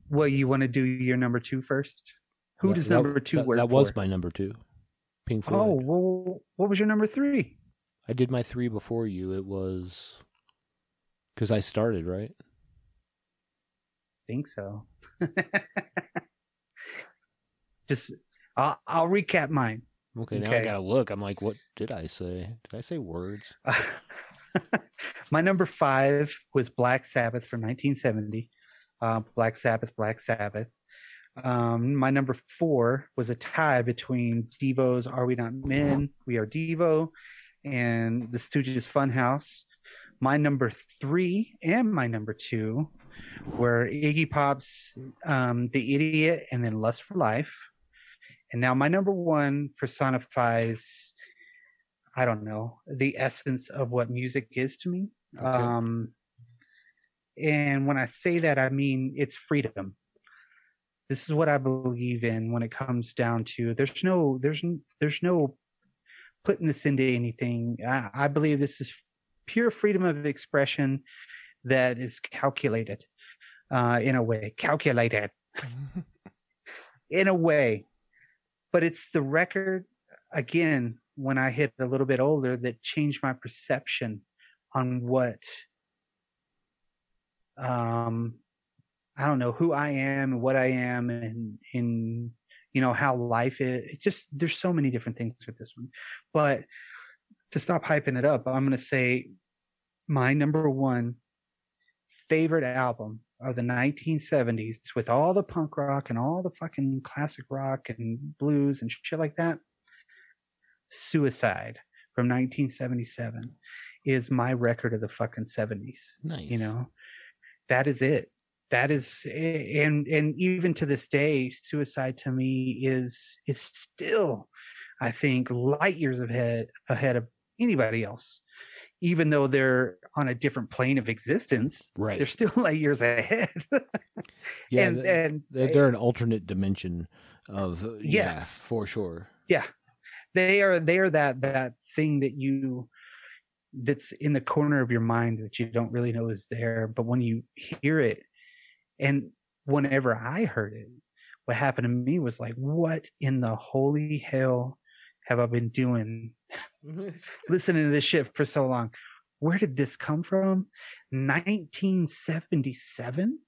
Well, you want to do your number 2 first? Who does number 2 work for? That was my number 2. Pink Floyd. Oh, well, what was your number 3? I did my 3 before you. It was because I started, right? Think so. I'll recap mine. Okay, now I gotta look. I'm like, what did I say? Did I say words? My number 5 was Black Sabbath from 1970. Black Sabbath, Black Sabbath. My number 4 was a tie between Devo's Are We Not Men? We Are Devo, and the Stooges Funhouse. My number 3 and my number 2 were Iggy Pop's The Idiot and then Lust for Life. And now my number 1 personifies, I don't know, the essence of what music is to me. Okay. And when I say that, I mean it's freedom. This is what I believe in when it comes down to there's no putting this into anything. I believe this is pure freedom of expression that is calculated in a way. Calculated in a way. But it's the record, again, when I hit a little bit older, that changed my perception on what I don't know, who I am and what I am and you know, how life is. It's just, there's so many different things with this one. But to stop hyping it up, I'm going to say my number 1 favorite album of the 1970s, with all the punk rock and all the fucking classic rock and blues and shit like that, Suicide from 1977 is my record of the fucking 70s. Nice. You know, that is it. That is, and even to this day, Suicide to me is still, I think, light years ahead of anybody else. Even though they're on a different plane of existence, right? They're still light years ahead. Yeah, and they're an alternate dimension of yes, for sure. Yeah, they are that thing that's in the corner of your mind that you don't really know is there, but when you hear it. And whenever I heard it, what happened to me was like, what in the holy hell have I been doing listening to this shit for so long? Where did this come from? 1977?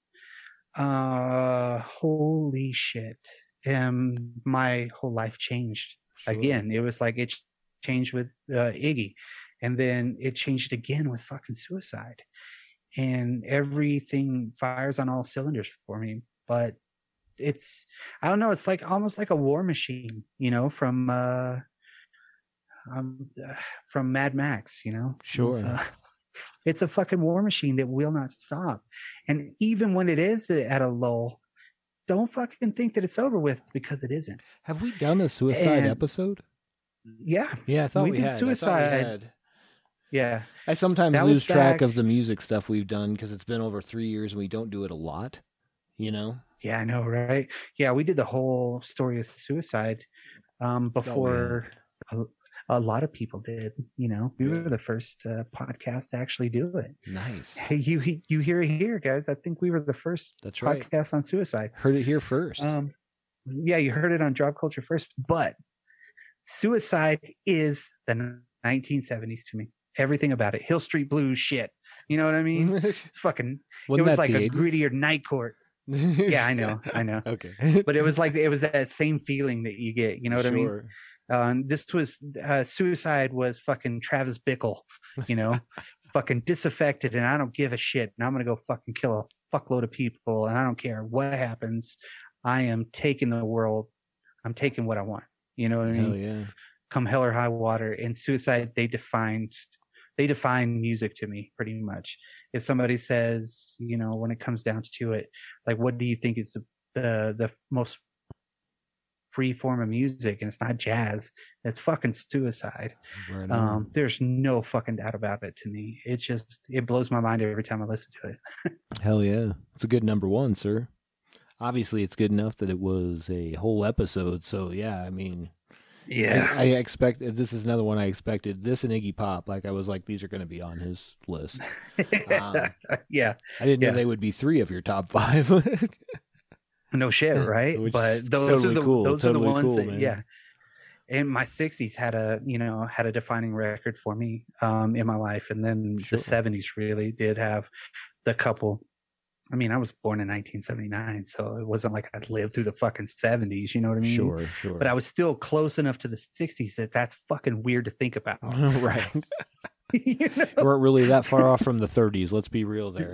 Holy shit. My whole life changed. Sure. Again, it was like it changed with Iggy. And then it changed again with fucking Suicide. And everything fires on all cylinders for me. But it's, I don't know, it's like almost like a war machine, you know, from Mad Max, you know. Sure. It's a fucking war machine that will not stop. And even when it is at a lull, don't fucking think that it's over with, because it isn't. Have we done a Suicide episode? Yeah. Yeah, I thought we had. Suicide. Yeah. I sometimes lose track of the music stuff we've done because it's been over 3 years and we don't do it a lot, you know? Yeah, I know, right? Yeah, we did the whole story of Suicide before a lot of people did, you know? We were the first podcast to actually do it. Nice. Hey, you hear it here, guys. I think we were the first podcast on Suicide. Heard it here first. Yeah, you heard it on Drop Culture first, but Suicide is the 1970s to me. Everything about it. Hill Street Blues shit. You know what I mean? It's fucking, it was like a 80s? Grittier Night Court. Yeah, I know. Okay. But it was that same feeling that you get. You know what I mean? This was, Suicide was fucking Travis Bickle, you know, fucking disaffected, and I don't give a shit. And I'm going to go fucking kill a fuckload of people. And I don't care what happens. I am taking the world. I'm taking what I want. You know what I mean? Hell yeah. Come hell or high water. In Suicide, they define music to me pretty much. If somebody says, you know, when it comes down to it, like, what do you think is the most free form of music? And it's not jazz. It's fucking Suicide. Right. There's no fucking doubt about it to me. It blows my mind every time I listen to it. Hell yeah. It's a good number 1, sir. Obviously it's good enough that it was a whole episode. So yeah, I mean, yeah, I expect this is another one I expected. This and Iggy Pop, like I was like, these are going to be on his list. Yeah, I didn't know they would be 3 of your top 5. No shit, right? But those are the ones that, man. Yeah. And my 60s had a defining record for me in my life, and then the 70s really did have the couple I mean, I was born in 1979, so it wasn't like I lived through the fucking 70s, you know what I mean? Sure, sure. But I was still close enough to the 60s that that's fucking weird to think about. Right. You know? We weren't really that far off from the 30s. Let's be real there.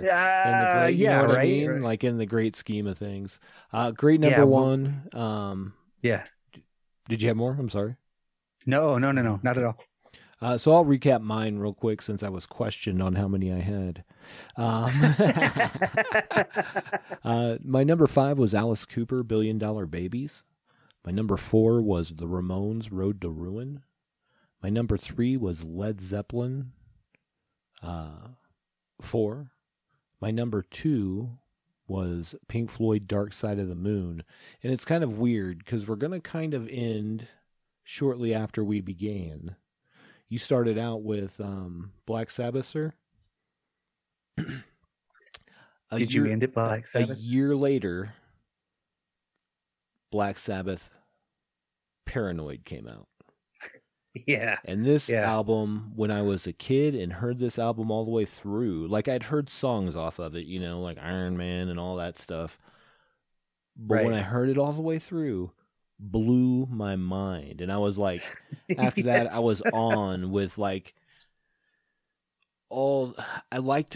You know what I mean? Right. Like in the great scheme of things. Great number one. Yeah. Did you have more? I'm sorry. No, not at all. So I'll recap mine real quick since I was questioned on how many I had. My number 5 was Alice Cooper, $1 Billion Babies. My number 4 was The Ramones, Road to Ruin. My number 3 was Led Zeppelin, 4. My number 2 was Pink Floyd, Dark Side of the Moon. And it's kind of weird because we're going to kind of end shortly after we began. You started out with Black Sabbath, sir? Did you end it Black Sabbath? A year later, Black Sabbath Paranoid came out. Yeah. And this album, when I was a kid and heard this album all the way through, like I'd heard songs off of it, you know, like Iron Man and all that stuff. But when I heard it all the way through, blew my mind. And I was like, after that, I was on with like I like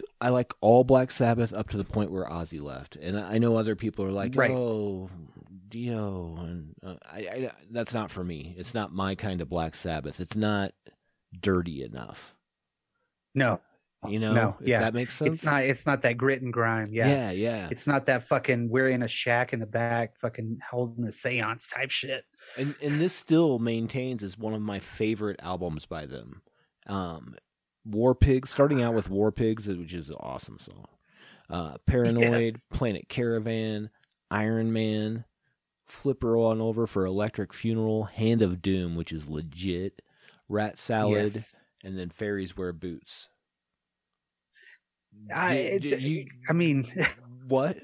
all Black Sabbath up to the point where Ozzy left. And I know other people are like, oh, Dio, and I that's not for me. It's not my kind of Black Sabbath. It's not dirty enough. No. You know, if that makes sense. It's not that grit and grime. Yeah. Yeah. It's not that fucking we're in a shack in the back fucking holding a seance type shit. And this still maintains as one of my favorite albums by them. War Pigs, starting out with War Pigs, which is an awesome song. Paranoid, Planet Caravan, Iron Man, Flipper on over for Electric Funeral, Hand of Doom, which is legit, Rat Salad, and then Fairies Wear Boots. I mean, what?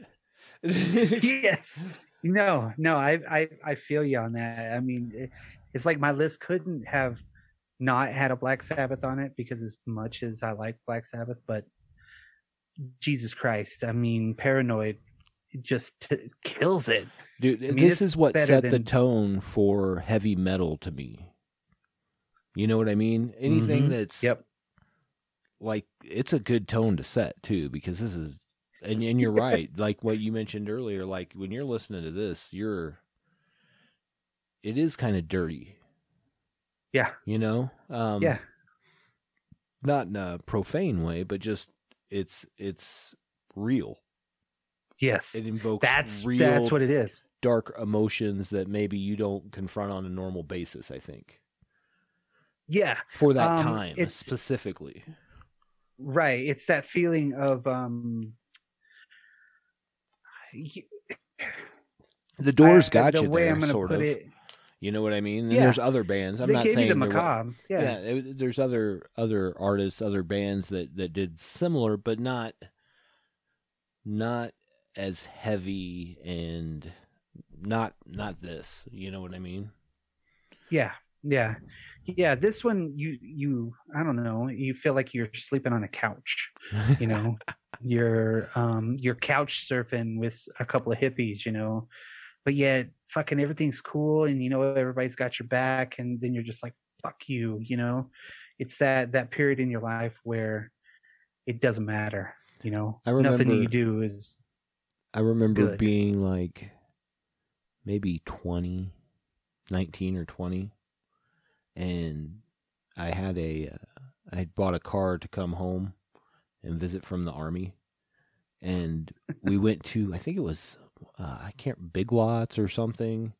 Yes. No, I feel you on that. I mean, it's like my list couldn't have not had a Black Sabbath on it because as much as I like Black Sabbath, but Jesus Christ, I mean, Paranoid just kills it. Dude, I mean, this is what set the tone for heavy metal to me. You know what I mean? Anything that's like, it's a good tone to set too, because this is, and you're right, like what you mentioned earlier, like when you're listening to this, it is kind of dirty. Yeah. You know? Not in a profane way, but just it's real. Yes. It invokes that's what it is. Dark emotions that maybe you don't confront on a normal basis, I think. Yeah. For that time specifically. Right. It's that feeling of the Doors got you way there, I'm gonna sort put of. It, you know what I mean? And there's other bands. I'm not saying the macabre. There's other artists, other bands that did similar, but not as heavy and not this. You know what I mean? Yeah. This one, you I don't know, you feel like you're sleeping on a couch, you know. You're couch surfing with a couple of hippies, you know, but yet fucking everything's cool and you know everybody's got your back, and then you're just like, fuck you, you know. It's that period in your life where it doesn't matter, you know. Nothing you do is I remember good. Being like maybe 19 or 20, and I had bought a car to come home and visit from the Army, and we went to, I think it was Big Lots or something,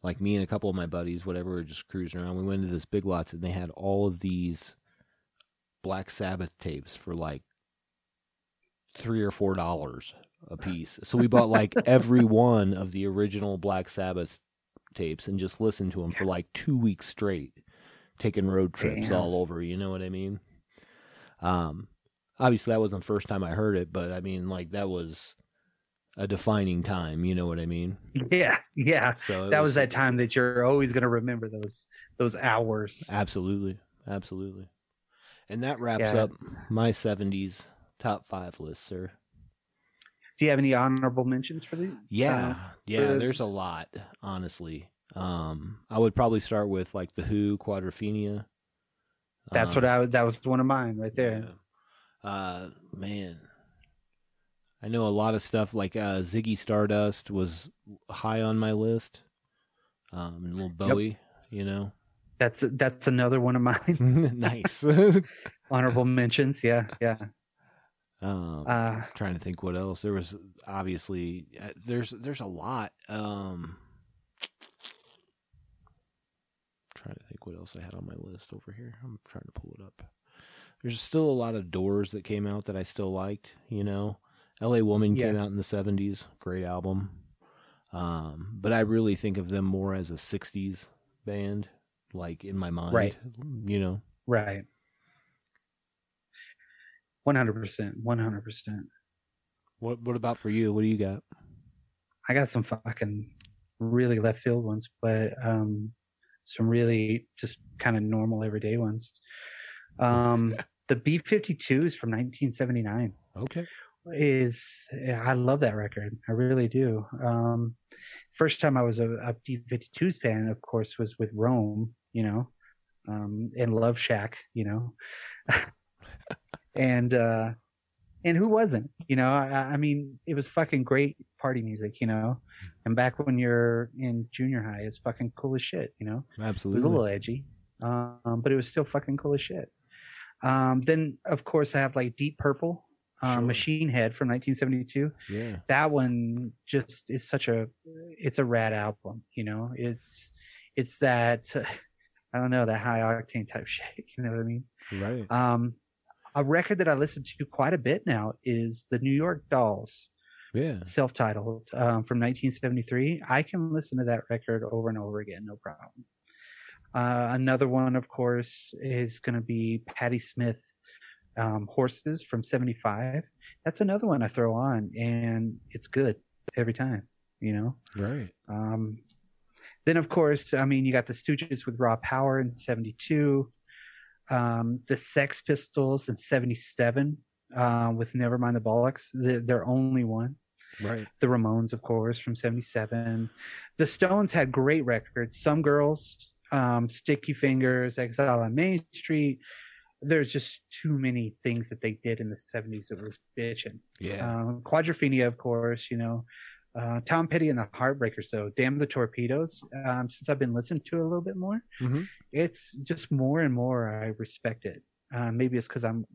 like me and a couple of my buddies, whatever, were just cruising around. We went to this Big Lots and they had all of these Black Sabbath tapes for like $3 or $4 a piece. So we bought like every one of the original Black Sabbath tapes and just listened to them for like 2 weeks straight, taking road trips all over. You know what I mean? Obviously that wasn't the first time I heard it, but I mean, like, that was a defining time. You know what I mean? Yeah. So that was that time that you're always going to remember, those hours. Absolutely. And that wraps up my 70s top 5 list, sir. Do you have any honorable mentions for the? Yeah, there's a lot, honestly. I would probably start with like the Who, Quadrophenia. That's that was one of mine right there. Yeah. Man, I know a lot of stuff like Ziggy Stardust was high on my list. And little Bowie, you know. That's another one of mine. Nice. Honorable mentions, yeah. Trying to think what else. There was obviously there's a lot. Trying to think what else I had on my list over here. I'm trying to pull it up. There's still a lot of Doors that came out that I still liked, you know. LA Woman came out in the 70s. Great album. But I really think of them more as a 60s band, like in my mind, right? You know, right. 100%. What about for you? What do you got? I got some fucking really left field ones, but some really just kind of normal everyday ones. The B-52s from 1979. Okay. I love that record. I really do. First time I was a B-52s fan, of course, was with Rome, you know, and Love Shack, you know, and who wasn't, you know, I mean, it was fucking great party music, you know, and back when you're in junior high, it's fucking cool as shit, you know. Absolutely. It was a little edgy, but it was still fucking cool as shit. Then of course I have like Deep Purple, Machine Head from 1972. Yeah. That one just is it's a rad album, you know. It's that, I don't know, that high octane type shit, you know what I mean? Right. A record that I listen to quite a bit now is the New York Dolls. Yeah. Self-titled, from 1973. I can listen to that record over and over again, no problem. Another one, of course, is going to be Patti Smith, Horses from 75. That's another one I throw on, and it's good every time, you know? Right. Then, of course, I mean, you got the Stooges with Raw Power in 72. The Sex Pistols in 77, with Nevermind the Bollocks, their only one. Right. The Ramones, of course, from 77. The Stones had great records. Some Girls, Sticky Fingers, Exile on Main Street. There's just too many things that they did in the 70s that was bitching. Yeah. Quadrophenia, of course, you know. Tom Petty and the Heartbreakers, though. Damn the Torpedoes. Since I've been listening to it a little bit more, it's just more and more I respect it. Maybe it's because I'm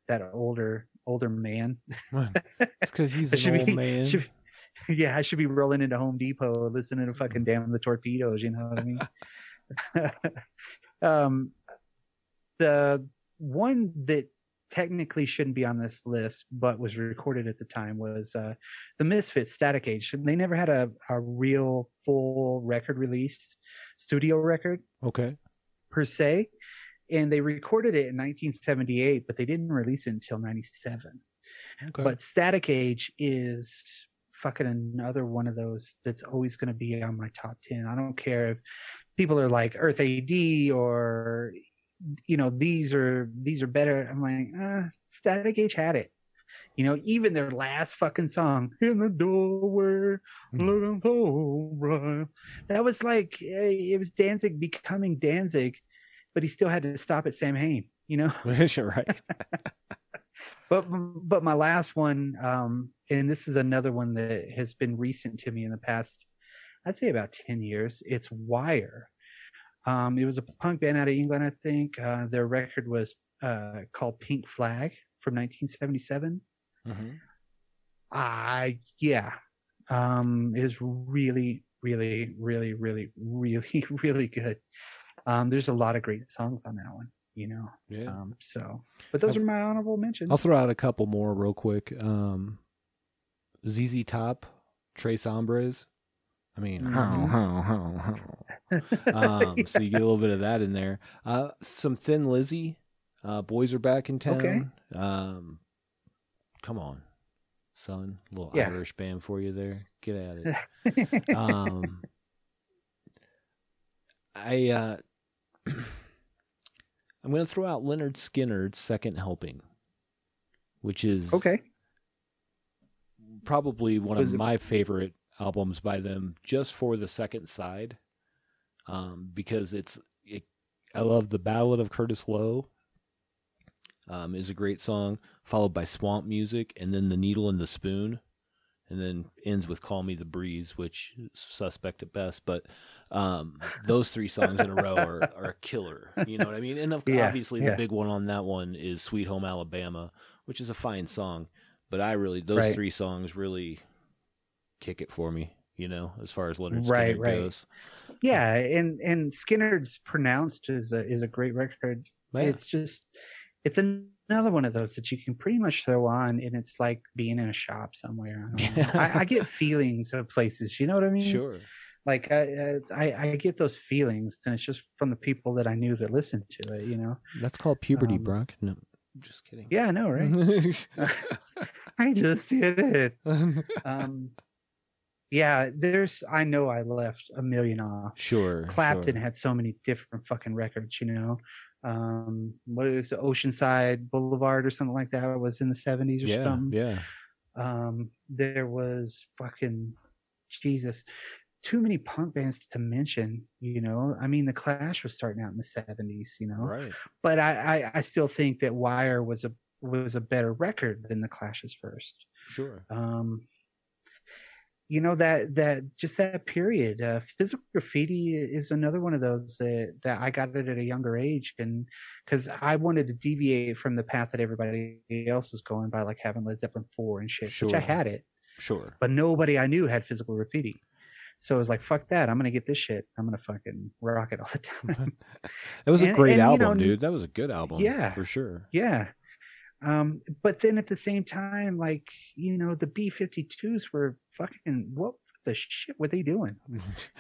that older man. It's because he's an old man. I should be rolling into Home Depot listening to fucking Damn the Torpedoes. You know what I mean? The one that technically shouldn't be on this list, but was recorded at the time, was the Misfits, Static Age. They never had a real full record released, studio record. Okay. Per se. And they recorded it in 1978, but they didn't release it until 97. Okay. But Static Age is fucking another one of those that's always going to be on my top 10. I don't care if people are like Earth AD or, you know, these are better. I'm like, Static Age had it. You know, even their last fucking song, In the Doorway, Looking So Bright. That was like, it was Danzig becoming Danzig, but he still had to stop at Sam Hain, you know? You're right. But my last one, and this is another one that has been recent to me in the past, I'd say about 10 years. It's Wire. It was a punk band out of England, I think. Their record was called Pink Flag from 1977. It was really, really, really, really, really, really good. There's a lot of great songs on that one, you know. Yeah. But those are my honorable mentions. I'll throw out a couple more real quick. ZZ Top, Tres Hombres. I mean, so you get a little bit of that in there. Some Thin Lizzy, Boys Are Back in Town. Okay. Come on, son, a little Irish band for you there. Get at it. I'm going to throw out Leonard Skinner's Second Helping, which is probably one of my favorite albums by them, just for the second side, because I love the Ballad of Curtis Lowe. Is a great song, followed by Swamp Music, and then The Needle and the Spoon, and then ends with Call Me the Breeze, which is suspect at best. But those three songs in a row are a killer. You know what I mean? And obviously the big one on that one is Sweet Home Alabama, which is a fine song. But those three songs really kick it for me, you know, as far as Leonard Skinner goes. Yeah, and Skinner's Pronounced is a great record. Yeah. It's another one of those that you can pretty much throw on, and it's like being in a shop somewhere. I get feelings of places, you know what I mean? Sure. Like I get those feelings, and it's just from the people that I knew that listened to it, you know? That's called puberty, Brock. No, I'm just kidding. Yeah, I know, right? I just did it. Yeah, I know I left a million off. Sure. Clapton had so many different fucking records, you know? What is the Oceanside Boulevard or something like that? It was in the 70s or something. Yeah. There was fucking Jesus. Too many punk bands to mention, you know. I mean, the Clash was starting out in the 70s, you know. Right. But I still think that Wire was a better record than the Clash's first. Sure. You know, that just that period. Physical Graffiti is another one of those that I got it at a younger age, and because I wanted to deviate from the path that everybody else was going by, like having Led Zeppelin 4 and shit. Sure. Which I had it. Sure. But nobody I knew had Physical Graffiti. So I was like, fuck that. I'm going to get this shit. I'm going to fucking rock it all the time. That was a great album, dude. That was a good album. Yeah. For sure. Yeah. But then at the same time, like, you know, the B-52s were fucking, what the shit were they doing?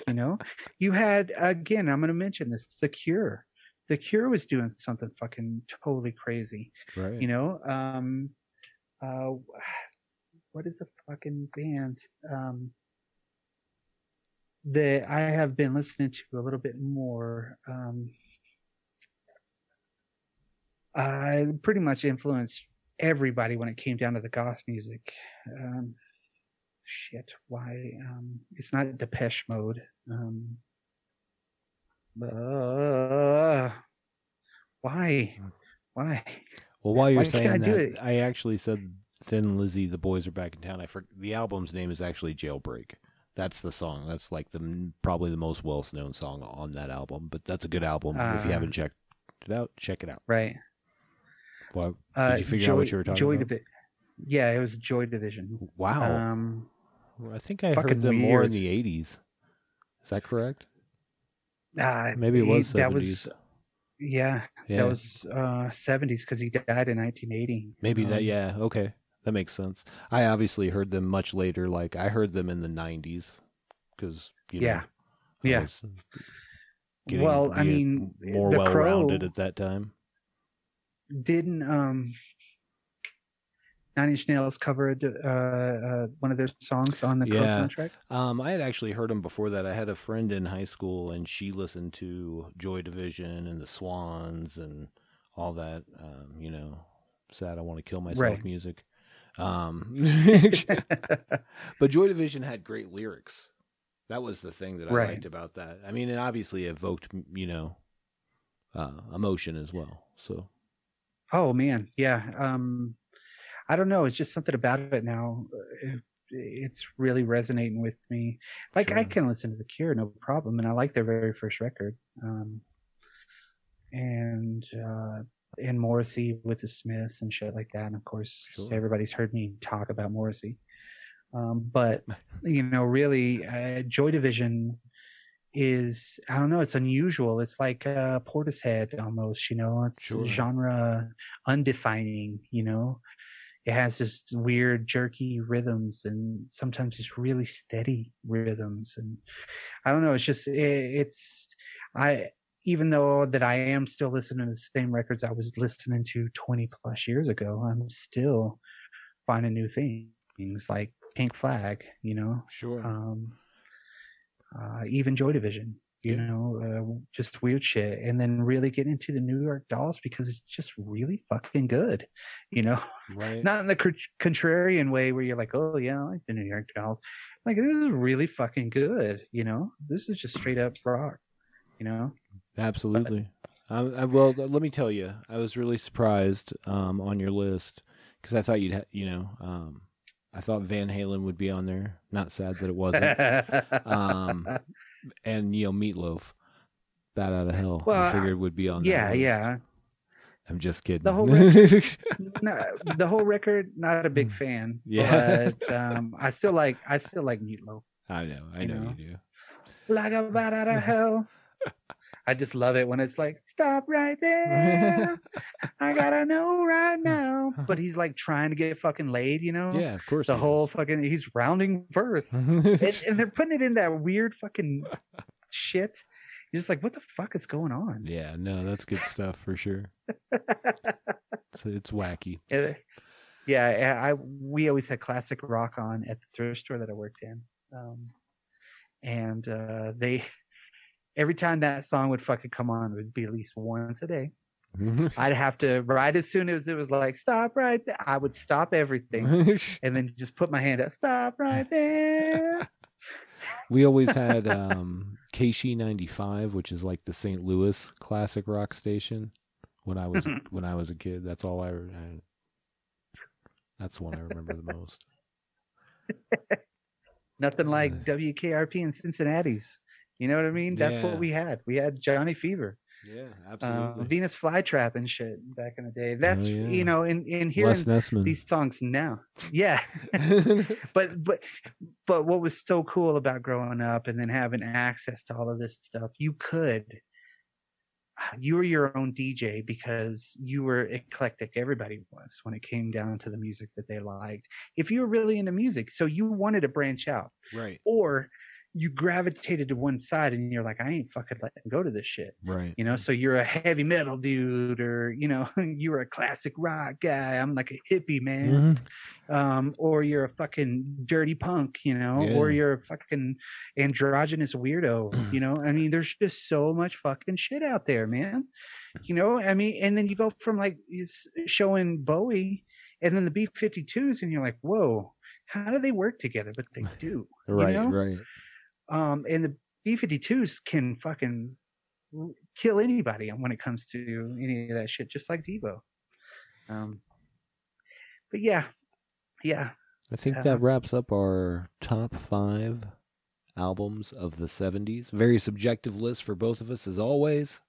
You know, you had, again, I'm going to mention this, The Cure. The Cure was doing something fucking totally crazy. Right. You know, what is the fucking band? That I have been listening to a little bit more. Pretty much influenced everybody when it came down to the goth music. Why? It's not Depeche Mode. Why? Well, while you're saying that, I actually said Thin Lizzy, The Boys Are Back in Town. The album's name is actually Jailbreak. That's the song. That's like probably the most well-known song on that album. But that's a good album. If you haven't checked it out, check it out. Right. Well, did you figure out what you were talking about? Yeah, it was Joy Division. Wow. I think I heard them more in the 80s. Is that correct? Maybe it was 70s. That was that was 70s because he died in 1980. Maybe that, yeah. Okay. That makes sense. I obviously heard them much later. Like, I heard them in the 90s because, you know. Yeah. Well, I mean, more well-rounded at that time. Didn't Nine Inch Nails cover one of their songs on the Crow soundtrack? I had actually heard them before that. I had a friend in high school, and she listened to Joy Division and the Swans and all that, you know, Sad I Want to Kill Myself music. But Joy Division had great lyrics. That was the thing that I liked about that. I mean, it obviously evoked, you know, emotion as well. So. Oh man, yeah. I don't know. It's just something about it now. It's really resonating with me. Like I can listen to The Cure, no problem, and I like their very first record. And Morrissey with the Smiths and shit like that. And of course, everybody's heard me talk about Morrissey. But you know, really, Joy Division is, I don't know, it's unusual. It's like Portishead almost, you know. It's genre undefining, you know. It has this weird jerky rhythms and sometimes it's really steady rhythms, and I don't know, it's just even though that I am still listening to the same records I was listening to 20 plus years ago, I'm still finding new things like Pink Flag, you know. Sure. Even Joy Division, just weird shit, and then really get into the New York Dolls because it's just really fucking good, Right. Not in the contrarian way where you're like, oh yeah, I like the New York Dolls. Like, this is really fucking good, This is just straight up rock, Absolutely. Well, let me tell you, I was really surprised on your list because I thought I thought Van Halen would be on there. Not sad that it wasn't. And Meatloaf, Bat Out of Hell. Well, I figured would be on that list. Yeah. I'm just kidding. The whole record, the whole record, not a big fan. Yeah. But I still like Meatloaf. I know you do. Like a bat out of hell. I just love it when it's like, stop right there. I gotta know right now. But he's like trying to get fucking laid, Yeah, of course. The whole fucking, he's rounding verse. and they're putting it in that weird fucking shit. You're just like, what the fuck is going on? Yeah, no, that's good stuff for sure. So it's wacky. Yeah, we always had classic rock on at the thrift store that I worked in. And they, every time that song would fucking come on, it would be at least once a day. I'd have to, right as soon as it was like, stop right there, I would stop everything and then just put my hand up, stop right there. We always had KC 95, which is like the St. Louis classic rock station. When I was a kid, that's all that's the one I remember the most. Nothing like WKRP in Cincinnati's. You know what I mean? That's what we had. We had Johnny Fever. Yeah, absolutely. Venus Flytrap and shit back in the day. That's in Les hearing Nessman. these songs now. Yeah. but what was so cool about growing up and then having access to all of this stuff, you were your own DJ because you were eclectic. Everybody was when it came down to the music that they liked. If you were really into music, so you wanted to branch out. Right. Or you gravitated to one side and you're like, I ain't fucking letting go to this shit. Right. So you're a heavy metal dude, or, you're a classic rock guy. I'm like a hippie, man. Mm-hmm. Or you're a fucking dirty punk, or you're a fucking androgynous weirdo, I mean, there's just so much fucking shit out there, man. I mean, and then you go from like showing Bowie and then the B-52s and you're like, whoa, how do they work together? But they do. Right, right. And the B-52s can fucking kill anybody when it comes to any of that shit, just like Devo. But yeah. I think that wraps up our top 5 albums of the 70s. Very subjective list for both of us, as always.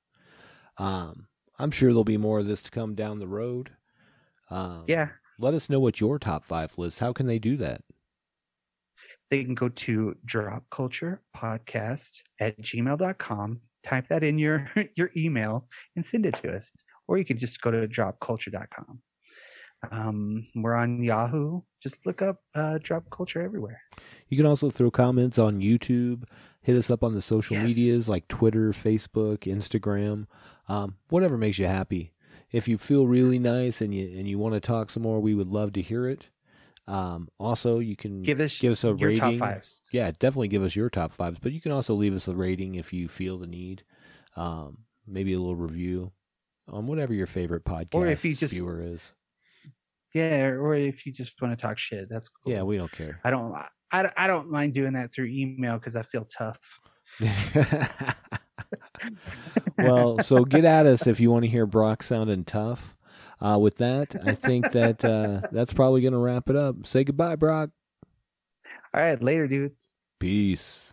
I'm sure there'll be more of this to come down the road. Yeah. Let us know what your top 5 list. How can they do that? They can go to dropculturepodcast@gmail.com, type that in your email, and send it to us. Or you can just go to dropculture.com. We're on Yahoo. Just look up Drop Culture everywhere. You can also throw comments on YouTube. Hit us up on the social medias like Twitter, Facebook, Instagram, whatever makes you happy. If you feel really nice and you want to talk some more, we would love to hear it. Also, you can give us a your rating. Top 5s. Yeah, definitely give us your top 5s, but you can also leave us a rating if you feel the need. Maybe a little review on whatever your favorite podcast or if you just, viewer is. Yeah, or if you just want to talk shit, that's cool. Yeah, we don't care. I don't mind doing that through email because I feel tough. Well, so get at us if you want to hear Brock sounding tough. With that, I think that that's probably going to wrap it up. Say goodbye, Brock. All right, later, dudes. Peace.